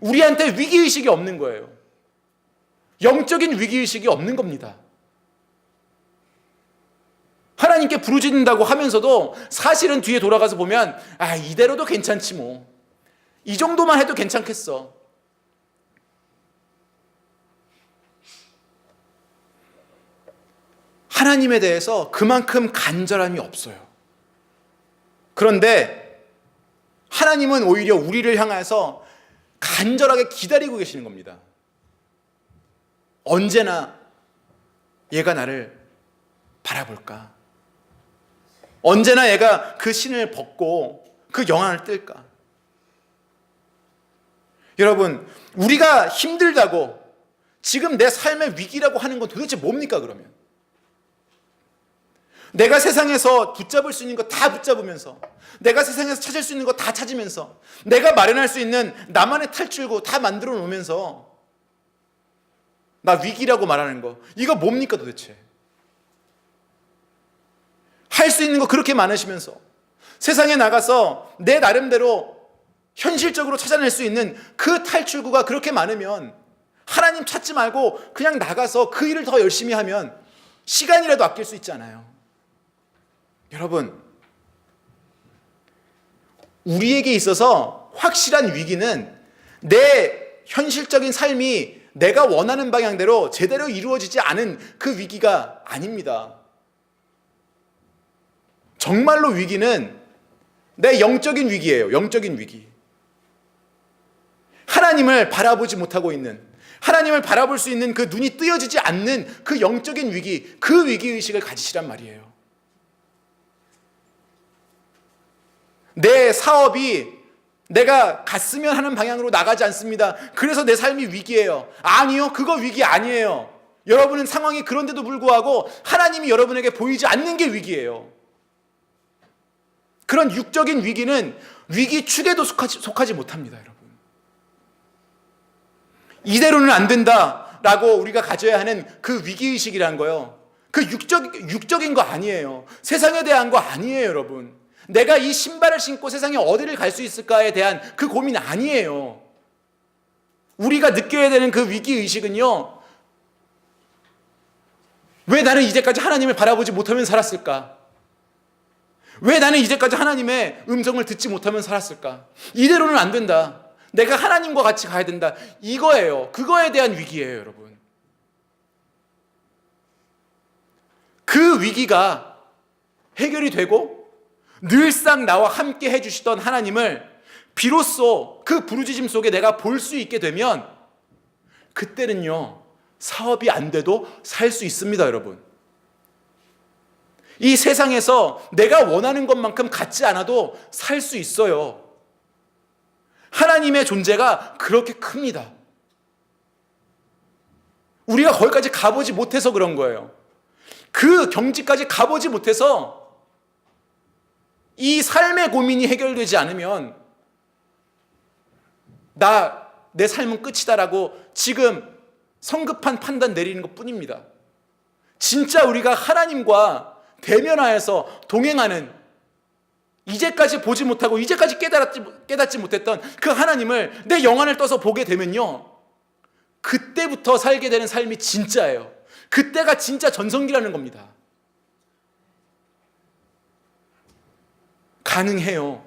우리한테 위기의식이 없는 거예요. 영적인 위기의식이 없는 겁니다. 하나님께 부르짖는다고 하면서도 사실은 뒤에 돌아가서 보면 이대로도 괜찮지 뭐. 이 정도만 해도 괜찮겠어. 하나님에 대해서 그만큼 간절함이 없어요. 그런데 하나님은 오히려 우리를 향해서 간절하게 기다리고 계시는 겁니다. 언제나 얘가 나를 바라볼까? 언제나 얘가 그 신을 벗고 그 영안을 뜰까? 여러분, 우리가 힘들다고 지금 내 삶의 위기라고 하는 건 도대체 뭡니까 그러면? 내가 세상에서 붙잡을 수 있는 거 다 붙잡으면서, 내가 세상에서 찾을 수 있는 거 다 찾으면서, 내가 마련할 수 있는 나만의 탈출구 다 만들어 놓으면서 나 위기라고 말하는 거, 이거 뭡니까 도대체? 할 수 있는 거 그렇게 많으시면서 세상에 나가서 내 나름대로 현실적으로 찾아낼 수 있는 그 탈출구가 그렇게 많으면 하나님 찾지 말고 그냥 나가서 그 일을 더 열심히 하면 시간이라도 아낄 수 있잖아요. 여러분, 우리에게 있어서 확실한 위기는 내 현실적인 삶이 내가 원하는 방향대로 제대로 이루어지지 않은 그 위기가 아닙니다. 정말로 위기는 내 영적인 위기예요. 영적인 위기. 하나님을 바라보지 못하고 있는, 하나님을 바라볼 수 있는 그 눈이 뜨여지지 않는 그 영적인 위기, 그 위기의식을 가지시란 말이에요. 내 사업이 내가 갔으면 하는 방향으로 나가지 않습니다. 그래서 내 삶이 위기예요. 아니요, 그거 위기 아니에요. 여러분은 상황이 그런데도 불구하고 하나님이 여러분에게 보이지 않는 게 위기예요. 그런 육적인 위기는 위기축에도 속하지 못합니다, 여러분. 이대로는 안 된다라고 우리가 가져야 하는 그 위기의식이란 거요. 그 육적인 거 아니에요. 세상에 대한 거 아니에요, 여러분. 내가 이 신발을 신고 세상에 어디를 갈 수 있을까에 대한 그 고민 아니에요. 우리가 느껴야 되는 그 위기의식은요, 왜 나는 이제까지 하나님을 바라보지 못하면 살았을까? 왜 나는 이제까지 하나님의 음성을 듣지 못하면 살았을까? 이대로는 안 된다. 내가 하나님과 같이 가야 된다. 이거예요. 그거에 대한 위기예요, 여러분. 그 위기가 해결이 되고 늘상 나와 함께 해주시던 하나님을 비로소 그 부르짖음 속에 내가 볼 수 있게 되면 그때는요, 사업이 안 돼도 살 수 있습니다, 여러분. 이 세상에서 내가 원하는 것만큼 갖지 않아도 살 수 있어요. 하나님의 존재가 그렇게 큽니다. 우리가 거기까지 가보지 못해서 그런 거예요. 그 경지까지 가보지 못해서 이 삶의 고민이 해결되지 않으면 내 삶은 끝이다라고 지금 성급한 판단 내리는 것 뿐입니다. 진짜 우리가 하나님과 대면하여서 동행하는, 이제까지 보지 못하고 이제까지 깨닫지 못했던 그 하나님을 내 영안을 떠서 보게 되면요, 그때부터 살게 되는 삶이 진짜예요. 그때가 진짜 전성기라는 겁니다. 가능해요.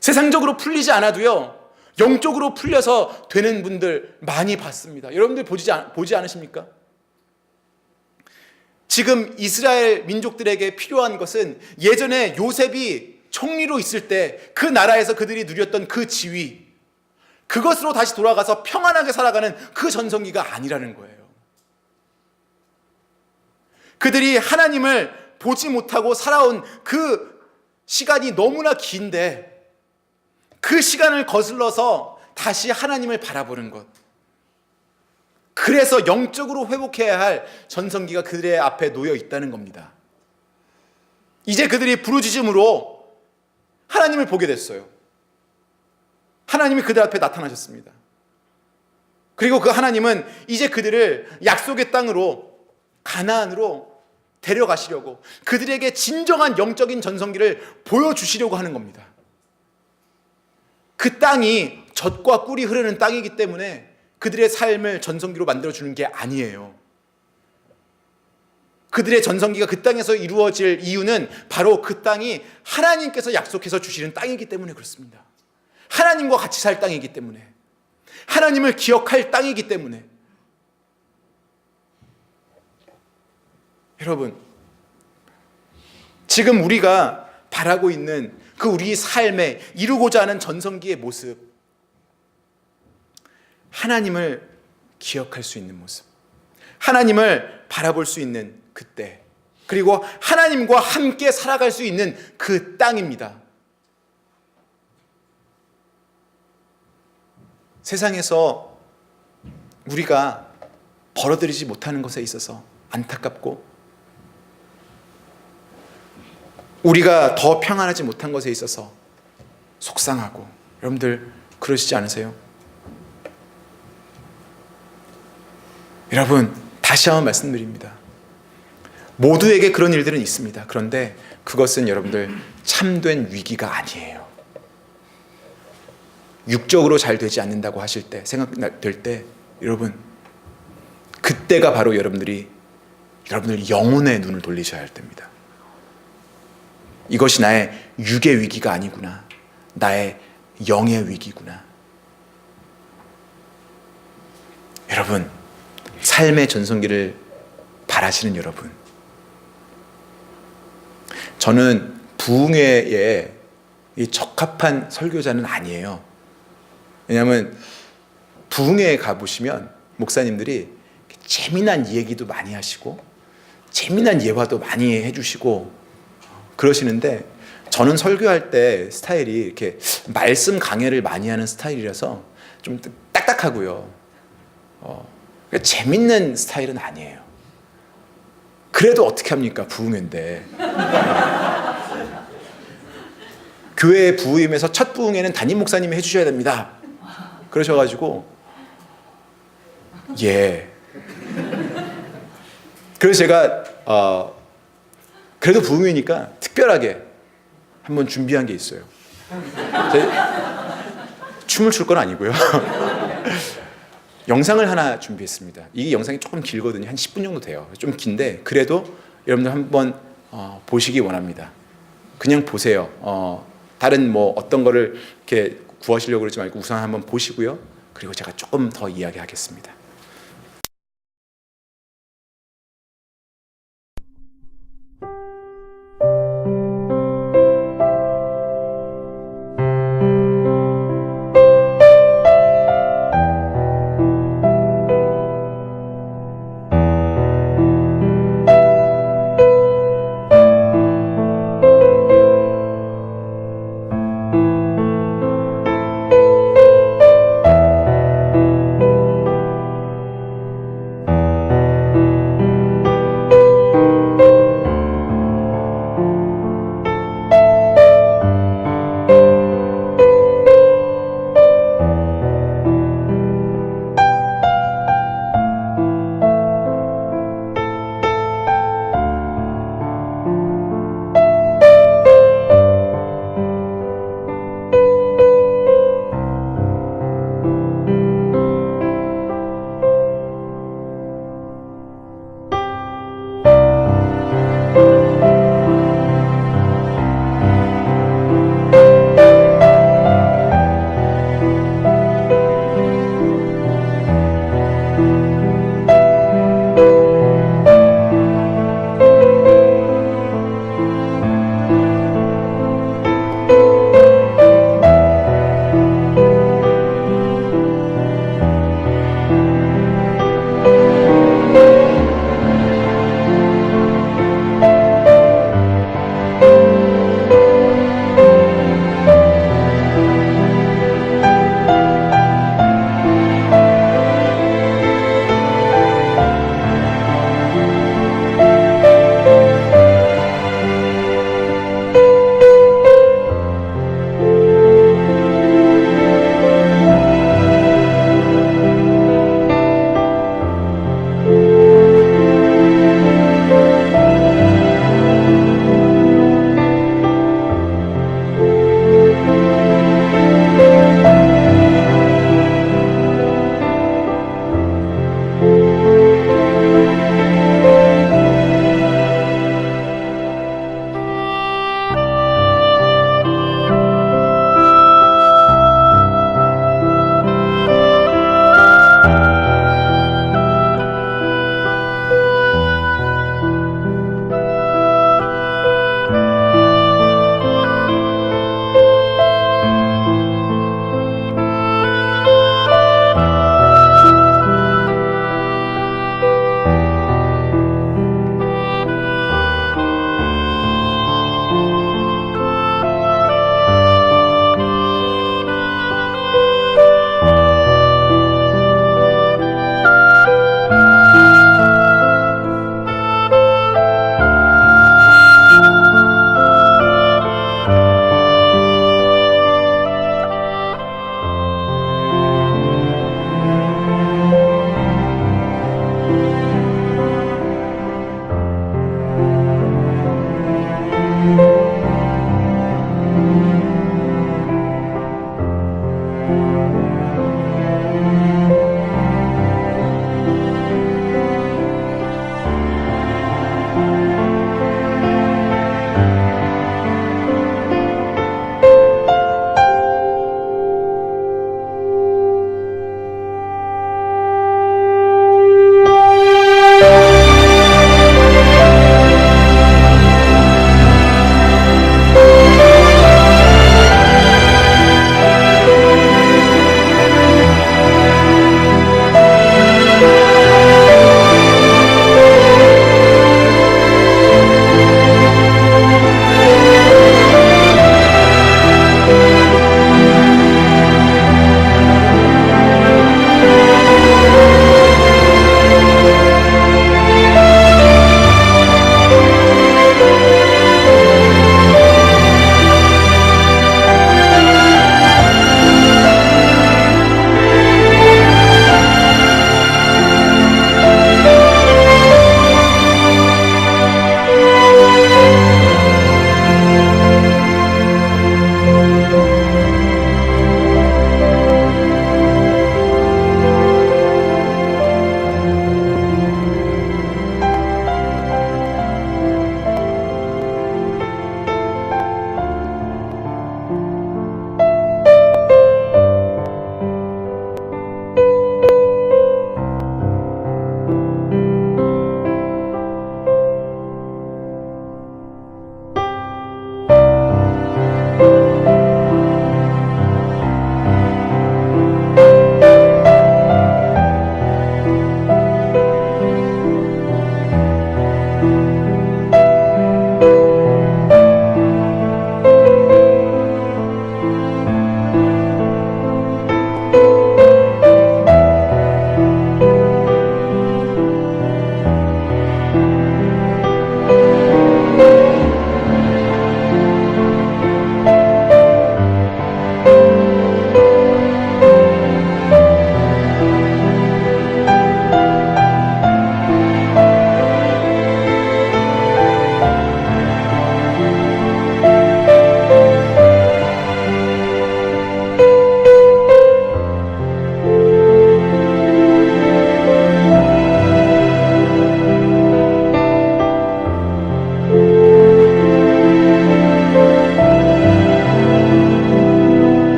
세상적으로 풀리지 않아도요, 영적으로 풀려서 되는 분들 많이 봤습니다. 여러분들 보지 않으십니까? 지금 이스라엘 민족들에게 필요한 것은 예전에 요셉이 총리로 있을 때 그 나라에서 그들이 누렸던 그 지위, 그것으로 다시 돌아가서 평안하게 살아가는 그 전성기가 아니라는 거예요. 그들이 하나님을 보지 못하고 살아온 그 시간이 너무나 긴데 그 시간을 거슬러서 다시 하나님을 바라보는 것. 그래서 영적으로 회복해야 할 전성기가 그들의 앞에 놓여 있다는 겁니다. 이제 그들이 부르짖음으로 하나님을 보게 됐어요. 하나님이 그들 앞에 나타나셨습니다. 그리고 그 하나님은 이제 그들을 약속의 땅으로, 가나안으로 데려가시려고, 그들에게 진정한 영적인 전성기를 보여주시려고 하는 겁니다. 그 땅이 젖과 꿀이 흐르는 땅이기 때문에 그들의 삶을 전성기로 만들어주는 게 아니에요. 그들의 전성기가 그 땅에서 이루어질 이유는 바로 그 땅이 하나님께서 약속해서 주시는 땅이기 때문에 그렇습니다. 하나님과 같이 살 땅이기 때문에, 하나님을 기억할 땅이기 때문에. 여러분, 지금 우리가 바라고 있는 그 우리 삶에 이루고자 하는 전성기의 모습, 하나님을 기억할 수 있는 모습, 하나님을 바라볼 수 있는 그때, 그리고 하나님과 함께 살아갈 수 있는 그 땅입니다. 세상에서 우리가 벌어들이지 못하는 것에 있어서 안타깝고, 우리가 더 평안하지 못한 것에 있어서 속상하고, 여러분들 그러시지 않으세요? 여러분, 다시 한번 말씀드립니다. 모두에게 그런 일들은 있습니다. 그런데 그것은 여러분들 참된 위기가 아니에요. 육적으로 잘 되지 않는다고 하실 때, 생각될 때, 여러분, 그때가 바로 여러분들 영혼의 눈을 돌리셔야 할 때입니다. 이것이 나의 육의 위기가 아니구나, 나의 영의 위기구나. 여러분, 삶의 전성기를 바라시는 여러분, 저는 부흥회에 적합한 설교자는 아니에요. 왜냐하면 부흥회에 가보시면 목사님들이 재미난 얘기도 많이 하시고 재미난 예화도 많이 해주시고 그러시는데, 저는 설교할 때 스타일이 이렇게 말씀 강해를 많이 하는 스타일이라서 좀 딱딱하고요. 재밌는 스타일은 아니에요. 그래도 어떻게 합니까? 부흥회인데. 교회 부임에서 첫 부흥회는 담임 목사님이 해주셔야 됩니다. 그러셔가지고 그래서 제가 그래도 부흥회니까 특별하게 한번 준비한 게 있어요. 춤을 출 건 아니고요. 영상을 하나 준비했습니다. 이 영상이 조금 길거든요. 한 10분 정도 돼요. 좀 긴데 그래도 여러분들 한번 보시기 원합니다. 그냥 보세요. 다른 뭐 어떤 거를 이렇게 구하시려고 그러지 말고 우선 한번 보시고요. 그리고 제가 조금 더 이야기하겠습니다.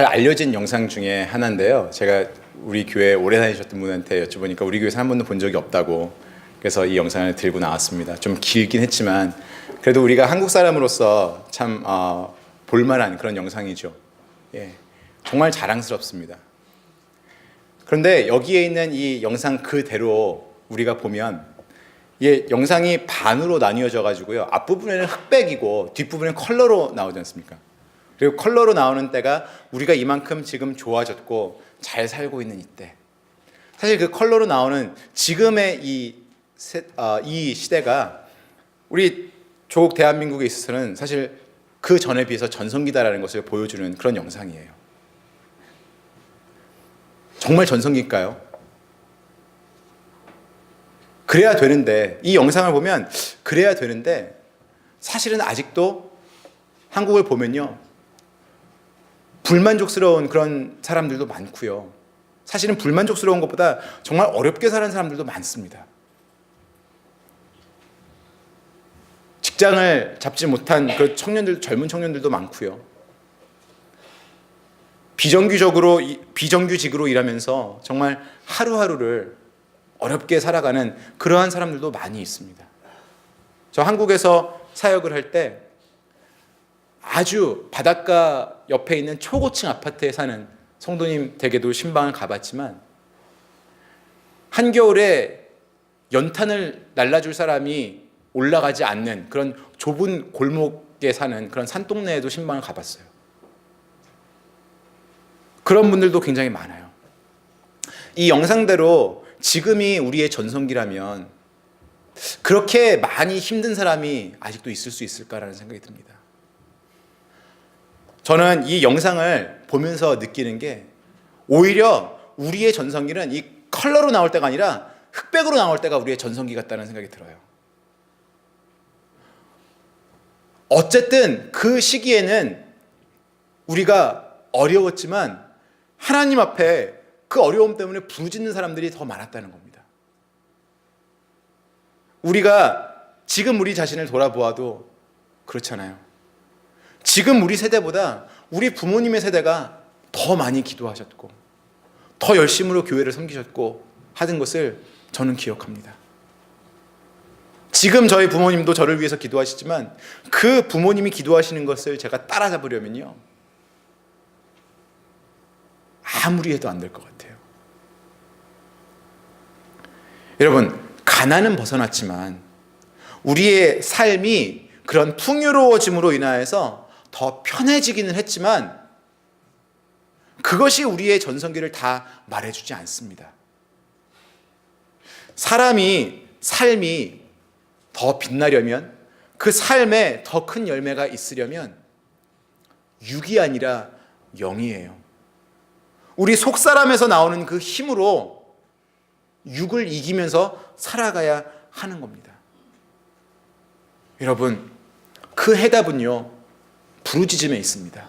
잘 알려진 영상 중에 하나인데요. 제가 우리 교회 오래 다니셨던 분한테 여쭤보니까 우리 교회에서 한 번도 본 적이 없다고, 그래서 이 영상을 들고 나왔습니다. 좀 길긴 했지만 그래도 우리가 한국 사람으로서 참 볼만한 그런 영상이죠. 예, 정말 자랑스럽습니다. 그런데 여기에 있는 이 영상 그대로 우리가 보면 이 영상이 반으로 나뉘어져 가지고요. 앞부분에는 흑백이고 뒷부분은 컬러로 나오지 않습니까? 그리고 컬러로 나오는 때가 우리가 이만큼 지금 좋아졌고 잘 살고 있는 이때. 사실 그 컬러로 나오는 지금의 이 시대가 우리 조국 대한민국에 있어서는 사실 그 전에 비해서 전성기다라는 것을 보여주는 그런 영상이에요. 정말 전성기일까요? 그래야 되는데, 이 영상을 보면 그래야 되는데 사실은 아직도 한국을 보면요, 불만족스러운 그런 사람들도 많고요. 사실은 불만족스러운 것보다 정말 어렵게 사는 사람들도 많습니다. 직장을 잡지 못한 그 젊은 청년들도 많고요. 비정규직으로 일하면서 정말 하루하루를 어렵게 살아가는 그러한 사람들도 많이 있습니다. 저 한국에서 사역을 할 때 아주 바닷가 옆에 있는 초고층 아파트에 사는 성도님 댁에도 신방을 가봤지만 한겨울에 연탄을 날라줄 사람이 올라가지 않는 그런 좁은 골목에 사는 그런 산동네에도 신방을 가봤어요. 그런 분들도 굉장히 많아요. 이 영상대로 지금이 우리의 전성기라면 그렇게 많이 힘든 사람이 아직도 있을 수 있을까라는 생각이 듭니다. 저는 이 영상을 보면서 느끼는 게 오히려 우리의 전성기는 이 컬러로 나올 때가 아니라 흑백으로 나올 때가 우리의 전성기 같다는 생각이 들어요. 어쨌든 그 시기에는 우리가 어려웠지만 하나님 앞에 그 어려움 때문에 부르짖는 사람들이 더 많았다는 겁니다. 우리가 지금 우리 자신을 돌아보아도 그렇잖아요. 지금 우리 세대보다 우리 부모님의 세대가 더 많이 기도하셨고 더 열심으로 교회를 섬기셨고 하는 것을 저는 기억합니다. 지금 저희 부모님도 저를 위해서 기도하시지만 그 부모님이 기도하시는 것을 제가 따라잡으려면요, 아무리 해도 안 될 것 같아요. 여러분, 가난은 벗어났지만 우리의 삶이 그런 풍요로워짐으로 인하여서 더 편해지기는 했지만 그것이 우리의 전성기를 다 말해주지 않습니다. 삶이 더 빛나려면, 그 삶에 더 큰 열매가 있으려면 육이 아니라 영이에요. 우리 속사람에서 나오는 그 힘으로 육을 이기면서 살아가야 하는 겁니다. 여러분, 그 해답은요, 부르짖음에 있습니다.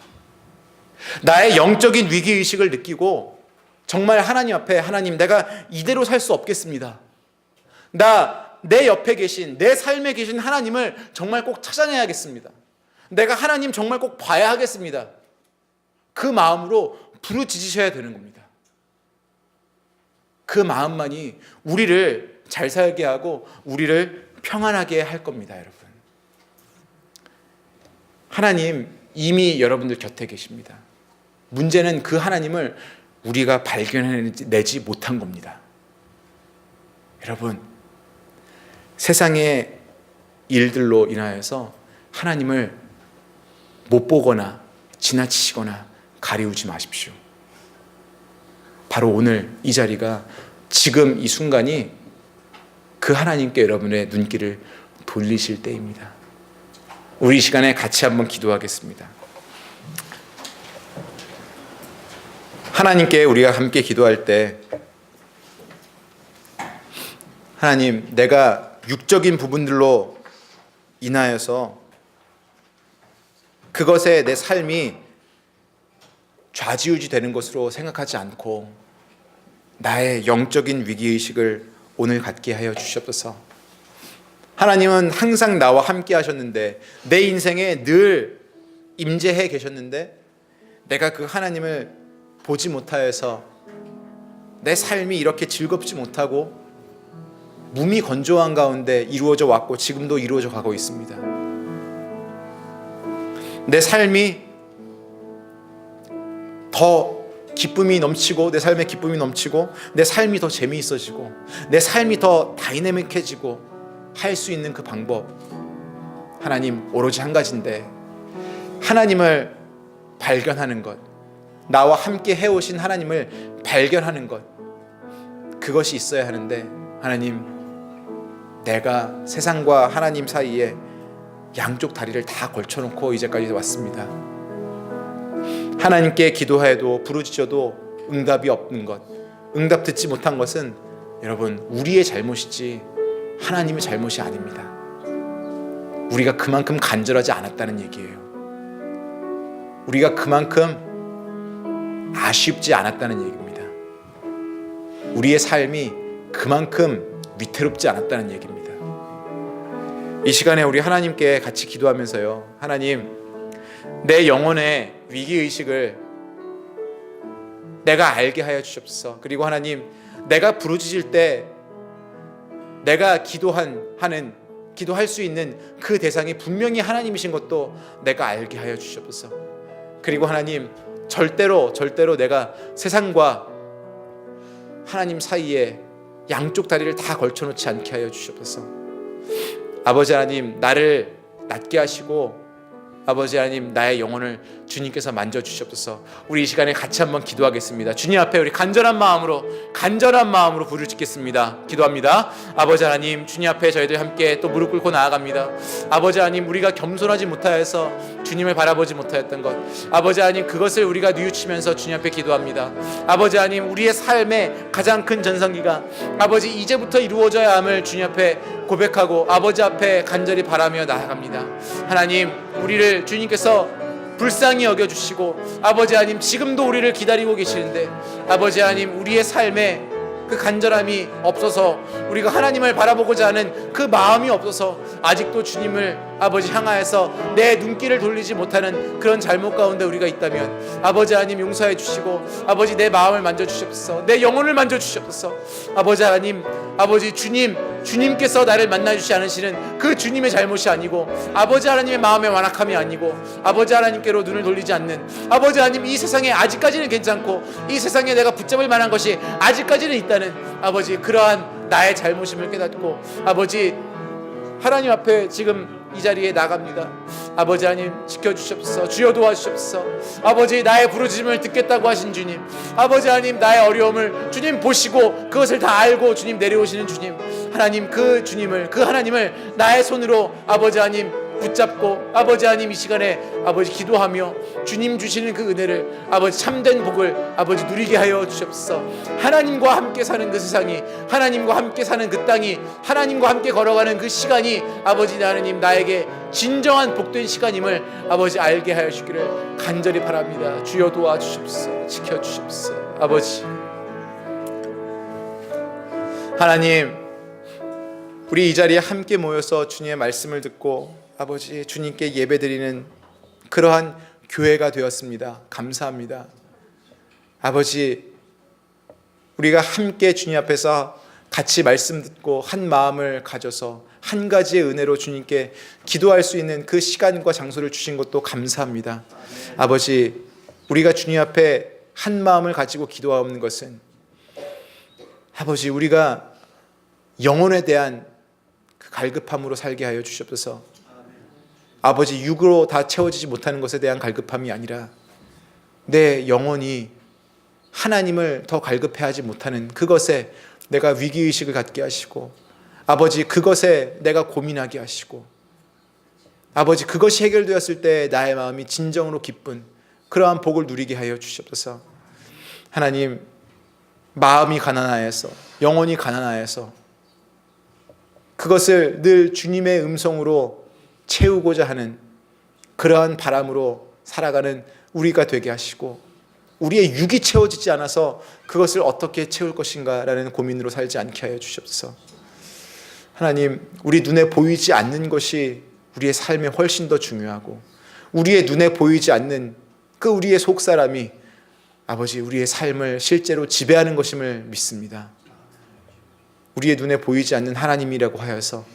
나의 영적인 위기의식을 느끼고 정말 하나님 앞에, 하나님, 내가 이대로 살 수 없겠습니다. 내 옆에 계신, 내 삶에 계신 하나님을 정말 꼭 찾아내야겠습니다. 내가 하나님 정말 꼭 봐야 하겠습니다. 그 마음으로 부르짖으셔야 되는 겁니다. 그 마음만이 우리를 잘 살게 하고 우리를 평안하게 할 겁니다, 여러분. 하나님 이미 여러분들 곁에 계십니다. 문제는 그 하나님을 우리가 발견해내지 못한 겁니다. 여러분, 세상의 일들로 인하여서 하나님을 못 보거나 지나치시거나 가리우지 마십시오. 바로 오늘 이 자리가, 지금 이 순간이 그 하나님께 여러분의 눈길을 돌리실 때입니다. 우리 이 시간에 같이 한번 기도하겠습니다. 하나님께 우리가 함께 기도할 때, 하나님, 내가 육적인 부분들로 인하여서 그것에 내 삶이 좌지우지 되는 것으로 생각하지 않고 나의 영적인 위기의식을 오늘 갖게 하여 주시옵소서. 하나님은 항상 나와 함께 하셨는데, 내 인생에 늘 임재해 계셨는데, 내가 그 하나님을 보지 못하여서 내 삶이 이렇게 즐겁지 못하고 몸이 건조한 가운데 이루어져 왔고 지금도 이루어져 가고 있습니다. 내 삶이 더 기쁨이 넘치고 내 삶에 기쁨이 넘치고 내 삶이 더 재미있어지고 내 삶이 더 다이내믹해지고 할 수 있는 그 방법, 하나님 오로지 한 가지인데, 하나님을 발견하는 것, 나와 함께 해오신 하나님을 발견하는 것, 그것이 있어야 하는데, 하나님, 내가 세상과 하나님 사이에 양쪽 다리를 다 걸쳐놓고 이제까지 왔습니다. 하나님께 기도해도 부르짖어도 응답이 없는 것, 응답 듣지 못한 것은 여러분 우리의 잘못이지 하나님의 잘못이 아닙니다. 우리가 그만큼 간절하지 않았다는 얘기예요. 우리가 그만큼 아쉽지 않았다는 얘기입니다. 우리의 삶이 그만큼 위태롭지 않았다는 얘기입니다. 이 시간에 우리 하나님께 같이 기도하면서요, 하나님, 내 영혼의 위기의식을 내가 알게 하여 주옵소서. 그리고 하나님, 내가 부르짖을 때 내가 기도할 수 있는 그 대상이 분명히 하나님이신 것도 내가 알게 하여 주옵소서. 그리고 하나님, 절대로 내가 세상과 하나님 사이에 양쪽 다리를 다 걸쳐놓지 않게 하여 주옵소서. 아버지 하나님, 나를 낫게 하시고 아버지 하나님, 나의 영혼을 주님께서 만져주시옵소서. 우리 이 시간에 같이 한번 기도하겠습니다. 주님 앞에 우리 간절한 마음으로 부르짖겠습니다. 기도합니다. 아버지 하나님, 주님 앞에 저희들 함께 또 무릎 꿇고 나아갑니다. 아버지 하나님, 우리가 겸손하지 못하여서 주님을 바라보지 못하였던 것, 아버지 하나님, 그것을 우리가 뉘우치면서 주님 앞에 기도합니다. 아버지 하나님, 우리의 삶의 가장 큰 전성기가 아버지 이제부터 이루어져야 함을 주님 앞에 고백하고 아버지 앞에 간절히 바라며 나아갑니다. 하나님, 우리를 주님께서 불쌍히 여겨주시고 아버지 하나님, 지금도 우리를 기다리고 계시는데 아버지 하나님, 우리의 삶에 그 간절함이 없어서, 우리가 하나님을 바라보고자 하는 그 마음이 없어서 아직도 주님을 아버지 향하여서 내 눈길을 돌리지 못하는 그런 잘못 가운데 우리가 있다면 아버지 하나님 용서해 주시고 아버지 내 마음을 만져주시옵소서. 내 영혼을 만져주시옵소서. 아버지 하나님, 아버지 주님께서 나를 만나주시 않으시는 그 주님의 잘못이 아니고 아버지 하나님의 마음의 완악함이 아니고 아버지 하나님께로 눈을 돌리지 않는 아버지 하나님, 이 세상에 아직까지는 괜찮고 이 세상에 내가 붙잡을 만한 것이 아직까지는 있다는 아버지, 그러한 나의 잘못임을 깨닫고 아버지 하나님 앞에 지금 이 자리에 나갑니다. 아버지 하나님, 지켜주시옵소서. 주여 도와주시옵소서. 아버지, 나의 부르짖음을 듣겠다고 하신 주님, 아버지 하나님, 나의 어려움을 주님 보시고 그것을 다 알고 주님 내려오시는 주님, 하나님, 그 주님을, 그 하나님을 나의 손으로 아버지 하나님 붙잡고 아버지 하나님, 이 시간에 아버지 기도하며 주님 주시는 그 은혜를, 아버지 참된 복을 아버지 누리게 하여 주시옵소서. 하나님과 함께 사는 그 세상이, 하나님과 함께 사는 그 땅이, 하나님과 함께 걸어가는 그 시간이 아버지 하나님 나에게 진정한 복된 시간임을 아버지 알게 하여 주기를 간절히 바랍니다. 주여 도와주시옵소서. 지켜주시옵소서. 아버지 하나님, 우리 이 자리에 함께 모여서 주님의 말씀을 듣고 아버지 주님께 예배드리는 그러한 교회가 되었습니다. 감사합니다. 아버지, 우리가 함께 주님 앞에서 같이 말씀 듣고 한 마음을 가져서 한 가지의 은혜로 주님께 기도할 수 있는 그 시간과 장소를 주신 것도 감사합니다. 아버지, 우리가 주님 앞에 한 마음을 가지고 기도하는 것은 아버지, 우리가 영혼에 대한 그 갈급함으로 살게 하여 주시옵소서. 아버지, 육으로 다 채워지지 못하는 것에 대한 갈급함이 아니라 내 영혼이 하나님을 더 갈급해하지 못하는 그것에 내가 위기의식을 갖게 하시고 아버지, 그것에 내가 고민하게 하시고 아버지, 그것이 해결되었을 때 나의 마음이 진정으로 기쁜 그러한 복을 누리게 하여 주시옵소서. 하나님, 마음이 가난하여서, 영혼이 가난하여서 그것을 늘 주님의 음성으로 채우고자 하는 그러한 바람으로 살아가는 우리가 되게 하시고, 우리의 육이 채워지지 않아서 그것을 어떻게 채울 것인가라는 고민으로 살지 않게 하여 주시옵소서. 하나님, 우리 눈에 보이지 않는 것이 우리의 삶에 훨씬 더 중요하고, 우리의 눈에 보이지 않는 그 우리의 속사람이 아버지 우리의 삶을 실제로 지배하는 것임을 믿습니다. 우리의 눈에 보이지 않는 하나님이라고 하여서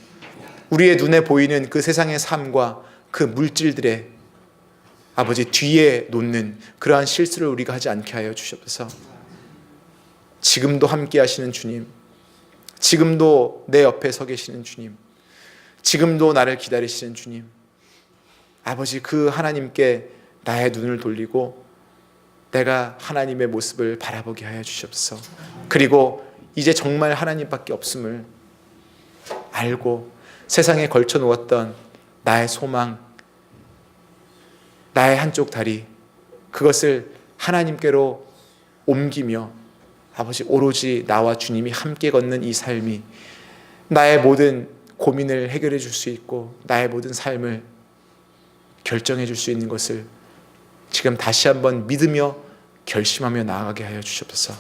우리의 눈에 보이는 그 세상의 삶과 그 물질들의 아버지 뒤에 놓는 그러한 실수를 우리가 하지 않게 하여 주시옵소서. 지금도 함께 하시는 주님, 지금도 내 옆에 서 계시는 주님, 지금도 나를 기다리시는 주님, 아버지 그 하나님께 나의 눈을 돌리고 내가 하나님의 모습을 바라보게 하여 주시옵소서. 그리고 이제 정말 하나님밖에 없음을 알고 세상에 걸쳐 놓았던 나의 소망, 나의 한쪽 다리, 그것을 하나님께로 옮기며 아버지 오로지 나와 주님이 함께 걷는 이 삶이 나의 모든 고민을 해결해 줄 수 있고 나의 모든 삶을 결정해 줄 수 있는 것을 지금 다시 한번 믿으며 결심하며 나아가게 하여 주시옵소서.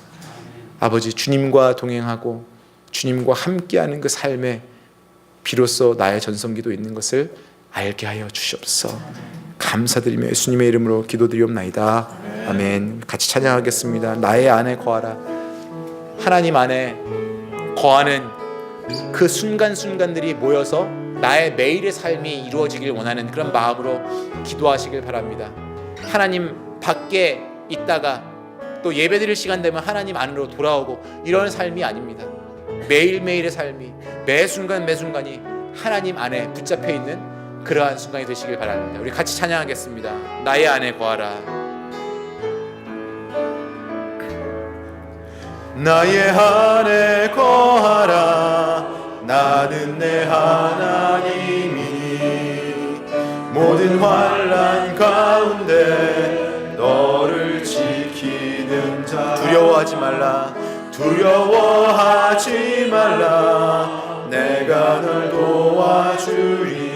아버지 주님과 동행하고 주님과 함께하는 그 삶에 비로소 나의 전성기도 있는 것을 알게 하여 주시옵소서. 감사드리며 예수님의 이름으로 기도드리옵나이다. 아멘. 같이 찬양하겠습니다. 나의 안에 거하라. 하나님 안에 거하는 그 순간순간들이 모여서 나의 매일의 삶이 이루어지길 원하는 그런 마음으로 기도하시길 바랍니다. 하나님 밖에 있다가 또 예배드릴 시간 되면 하나님 안으로 돌아오고 이런 삶이 아닙니다. 매일매일의 삶이 매 순간 매 순간이 하나님 안에 붙잡혀 있는 그러한 순간이 되시길 바랍니다. 우리 같이 찬양하겠습니다. 나의 안에 거하라. 나의 안에 거하라. 나는 내 하나님이니 모든 환난 가운데 너를 지키는 자. 두려워하지 말라. 두려워하지 말라. 내가 널 도와주리.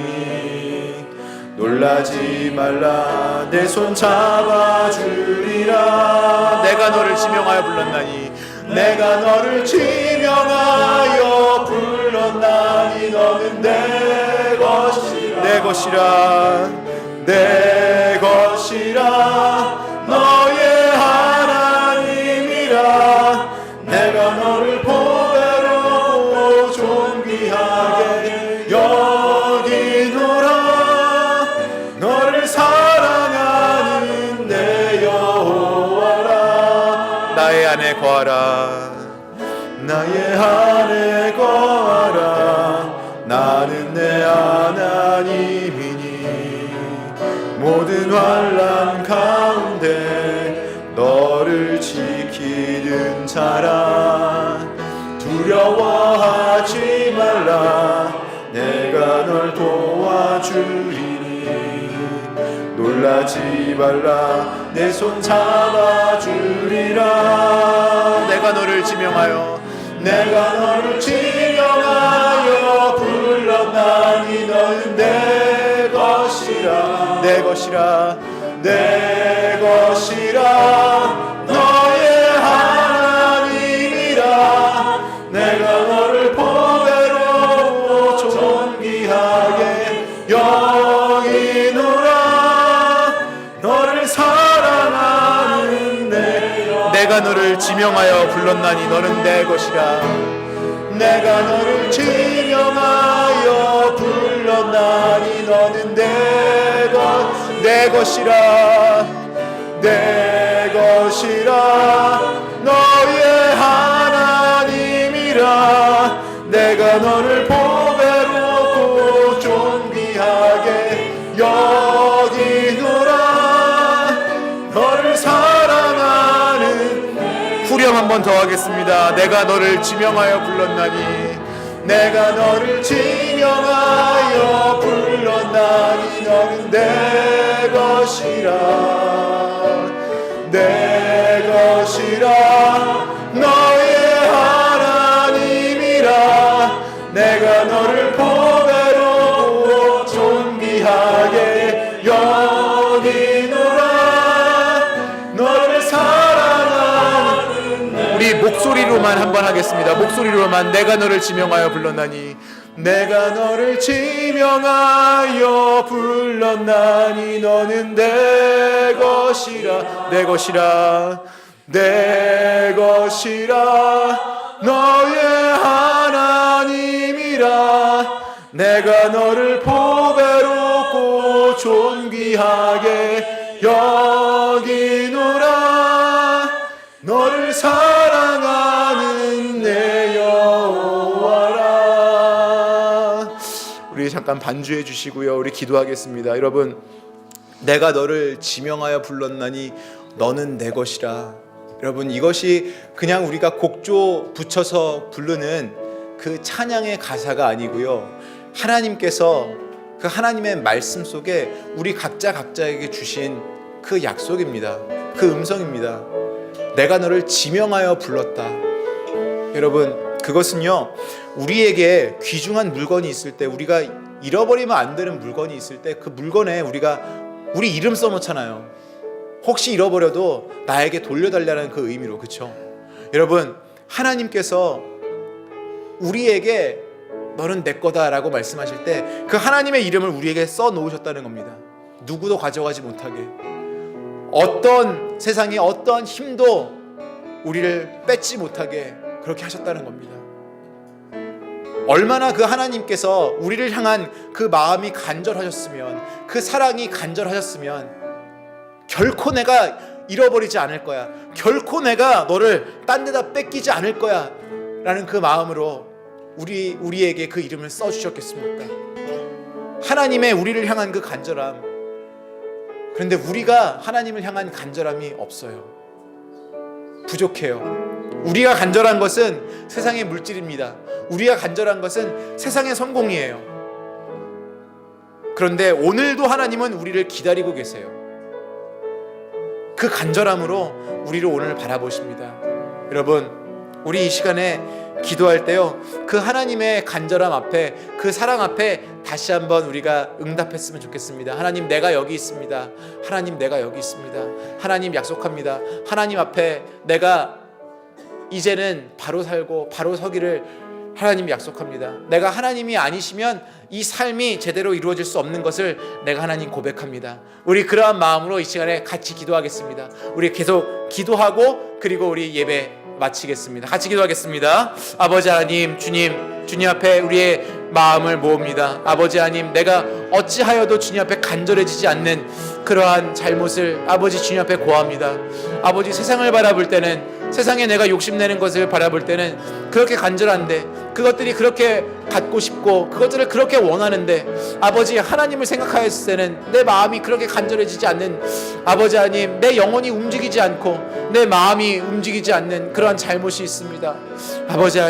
놀라지 말라. 내 손 잡아주리라. 내가 너를 지명하여 불렀나니 내가 너를 지명하여 불렀나니 너는 내 것이라. 내 것이라. 내 것이라. 너의 하나님이라. 내가 너를 보배롭고 존귀하게 여기노라. 너를 사랑하는 내 여호와라. 나의 안에 거하라. 나의 안에 거하라. 나는 내 하나님이니 모든 환난 가운데 너를 지키는 자라. 두려워하지 말라. 내가 널 도와주리니 놀라지 말라. 내 손 잡아주리라. 내가 너를 지명하여 내가 너를 지명하여 불렀나니 너는 내 것이라. 내 것이라. 내 것이라. 너의 하나님이라. 내가 너를 보배롭고 존귀하게 여기노라. 너를 사랑하는 내가 너를 지명하여 불렀나니 너는 내 것이라. 내가 너를 지명하여 불렀나니 너는 내 것이라. 내 것이라. 너의 하나님이라. 내가 너를 보배롭고 존귀하게 여기노라. 너를 사랑하는 후렴 한 번 더 하겠습니다. 내가 너를 지명하여 불렀나니 내가 너를 지명하여 불렀나니 너는 내 것이라. 내 것이라. 너의 하나님이라. 내가 너를 보배롭고 존귀하게 여기노라. 너를 사랑하는 우리 목소리로만 한번 하겠습니다. 목소리로만 내가 너를 지명하여 불렀나니 내가 너를 지명하여 불렀나니 너는 내 것이라 내 것이라 내 것이라 너의 하나님이라 내가 너를 보배롭고 존귀하게 여기노라 너를 사랑하는 내 여호와라. 우리 잠깐 반주해 주시고요. 우리 기도하겠습니다. 여러분, 내가 너를 지명하여 불렀나니 너는 내 것이라. 여러분, 이것이 그냥 우리가 곡조 붙여서 부르는 그 찬양의 가사가 아니고요. 하나님께서 그 하나님의 말씀 속에 우리 각자에게 주신 그 약속입니다. 그 음성입니다. 내가 너를 지명하여 불렀다. 여러분, 그것은요, 우리에게 귀중한 물건이 있을 때, 우리가 잃어버리면 안 되는 물건이 있을 때 그 물건에 우리가 우리 이름 써놓잖아요. 혹시 잃어버려도 나에게 돌려달라는 그 의미로. 그렇죠? 여러분, 하나님께서 우리에게 너는 내 거다라고 말씀하실 때 그 하나님의 이름을 우리에게 써놓으셨다는 겁니다. 누구도 가져가지 못하게. 어떤 세상의 어떤 힘도 우리를 뺏지 못하게 그렇게 하셨다는 겁니다. 얼마나 그 하나님께서 우리를 향한 그 마음이 간절하셨으면, 그 사랑이 간절하셨으면 결코 내가 잃어버리지 않을 거야, 결코 내가 너를 딴 데다 뺏기지 않을 거야 라는 그 마음으로 우리에게 그 이름을 써주셨겠습니까? 하나님의 우리를 향한 그 간절함. 그런데 우리가 하나님을 향한 간절함이 없어요. 부족해요. 우리가 간절한 것은 세상의 물질입니다. 우리가 간절한 것은 세상의 성공이에요. 그런데 오늘도 하나님은 우리를 기다리고 계세요. 그 간절함으로 우리를 오늘 바라보십니다. 여러분, 우리 이 시간에 기도할 때요, 그 하나님의 간절함 앞에, 그 사랑 앞에 다시 한번 우리가 응답했으면 좋겠습니다. 하나님, 내가 여기 있습니다. 하나님, 내가 여기 있습니다. 하나님, 약속합니다. 하나님 앞에 내가 이제는 바로 살고 바로 서기를 하나님 약속합니다. 내가 하나님이 아니시면 이 삶이 제대로 이루어질 수 없는 것을 내가 하나님 고백합니다. 우리 그러한 마음으로 이 시간에 같이 기도하겠습니다. 우리 계속 기도하고 그리고 우리 예배 마치겠습니다. 같이 기도하겠습니다. 아버지 하나님, 주님 앞에 우리의 마음을 모읍니다. 아버지 하나님, 내가 어찌하여도 주님 앞에 간절해지지 않는 그러한 잘못을 아버지 주님 앞에 고합니다. 아버지, 세상을 바라볼 때는, 세상에 내가 욕심내는 것을 바라볼 때는 그렇게 간절한데, 그것들이 그렇게 갖고 싶고 그것들을 그렇게 원하는데, 아버지 하나님을 생각하였을 때는 내 마음이 그렇게 간절해지지 않는, 아버지 하나님, 내 영혼이 움직이지 않고 내 마음이 움직이지 않는 그러한 잘못이 있습니다. 아버지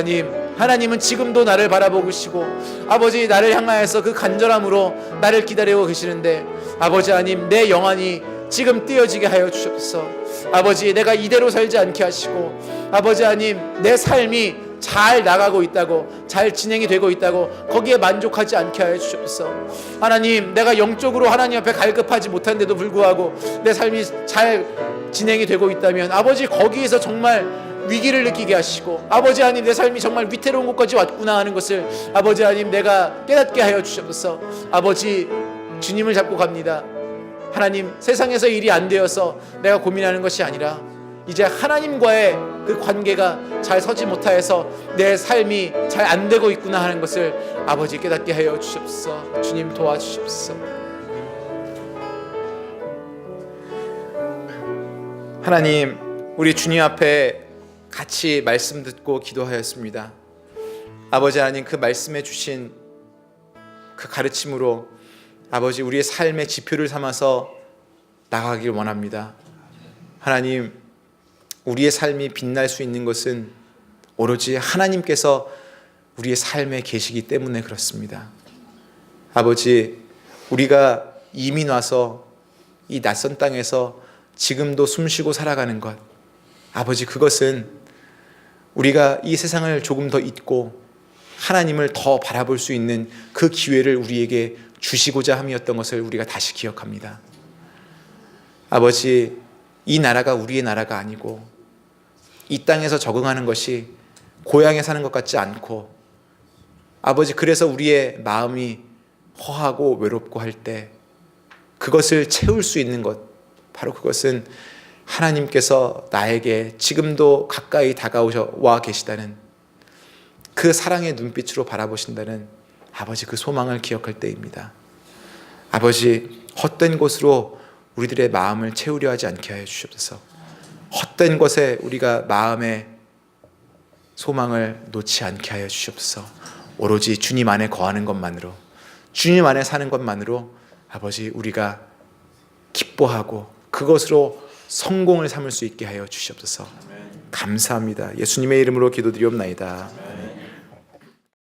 하나님은 지금도 나를 바라보고 계시고 아버지 나를 향하여서 그 간절함으로 나를 기다리고 계시는데, 아버지 하나님, 내 영혼이 지금 띄어지게 하여 주옵소서. 아버지, 내가 이대로 살지 않게 하시고, 아버지 하나님, 내 삶이 잘 나가고 있다고, 잘 진행이 되고 있다고 거기에 만족하지 않게 하여 주옵소서. 하나님, 내가 영적으로 하나님 앞에 갈급하지 못한데도 불구하고 내 삶이 잘 진행이 되고 있다면 아버지, 거기에서 정말 위기를 느끼게 하시고, 아버지 하나님, 내 삶이 정말 위태로운 곳까지 왔구나 하는 것을 아버지 하나님, 내가 깨닫게 하여 주옵소서. 아버지, 주님을 잡고 갑니다. 하나님, 세상에서 일이 안 되어서 내가 고민하는 것이 아니라 이제 하나님과의 그 관계가 잘 서지 못하여서 내 삶이 잘 안 되고 있구나 하는 것을 아버지 깨닫게 하여 주옵소서. 주님, 도와주십시오. 하나님, 우리 주님 앞에 같이 말씀 듣고 기도하였습니다. 아버지 하나님, 그 말씀해 주신 그 가르침으로 아버지, 우리의 삶의 지표를 삼아서 나가길 원합니다. 하나님, 우리의 삶이 빛날 수 있는 것은 오로지 하나님께서 우리의 삶에 계시기 때문에 그렇습니다. 아버지, 우리가 이민 와서 이 낯선 땅에서 지금도 숨쉬고 살아가는 것, 아버지, 그것은 우리가 이 세상을 조금 더 잊고 하나님을 더 바라볼 수 있는 그 기회를 우리에게 주시고자 함이었던 것을 우리가 다시 기억합니다. 아버지, 이 나라가 우리의 나라가 아니고 이 땅에서 적응하는 것이 고향에 사는 것 같지 않고 아버지, 그래서 우리의 마음이 허하고 외롭고 할 때 그것을 채울 수 있는 것, 바로 그것은 하나님께서 나에게 지금도 가까이 다가와 계시다는 그 사랑의 눈빛으로 바라보신다는 아버지, 그 소망을 기억할 때입니다. 아버지, 헛된 곳으로 우리들의 마음을 채우려 하지 않게 하여 주시옵소서. 헛된 것에 우리가 마음의 소망을 놓지 않게 하여 주시옵소서. 오로지 주님 안에 거하는 것만으로, 주님 안에 사는 것만으로 아버지, 우리가 기뻐하고 그것으로 성공을 삼을 수 있게 하여 주시옵소서. 감사합니다. 예수님의 이름으로 기도드리옵나이다.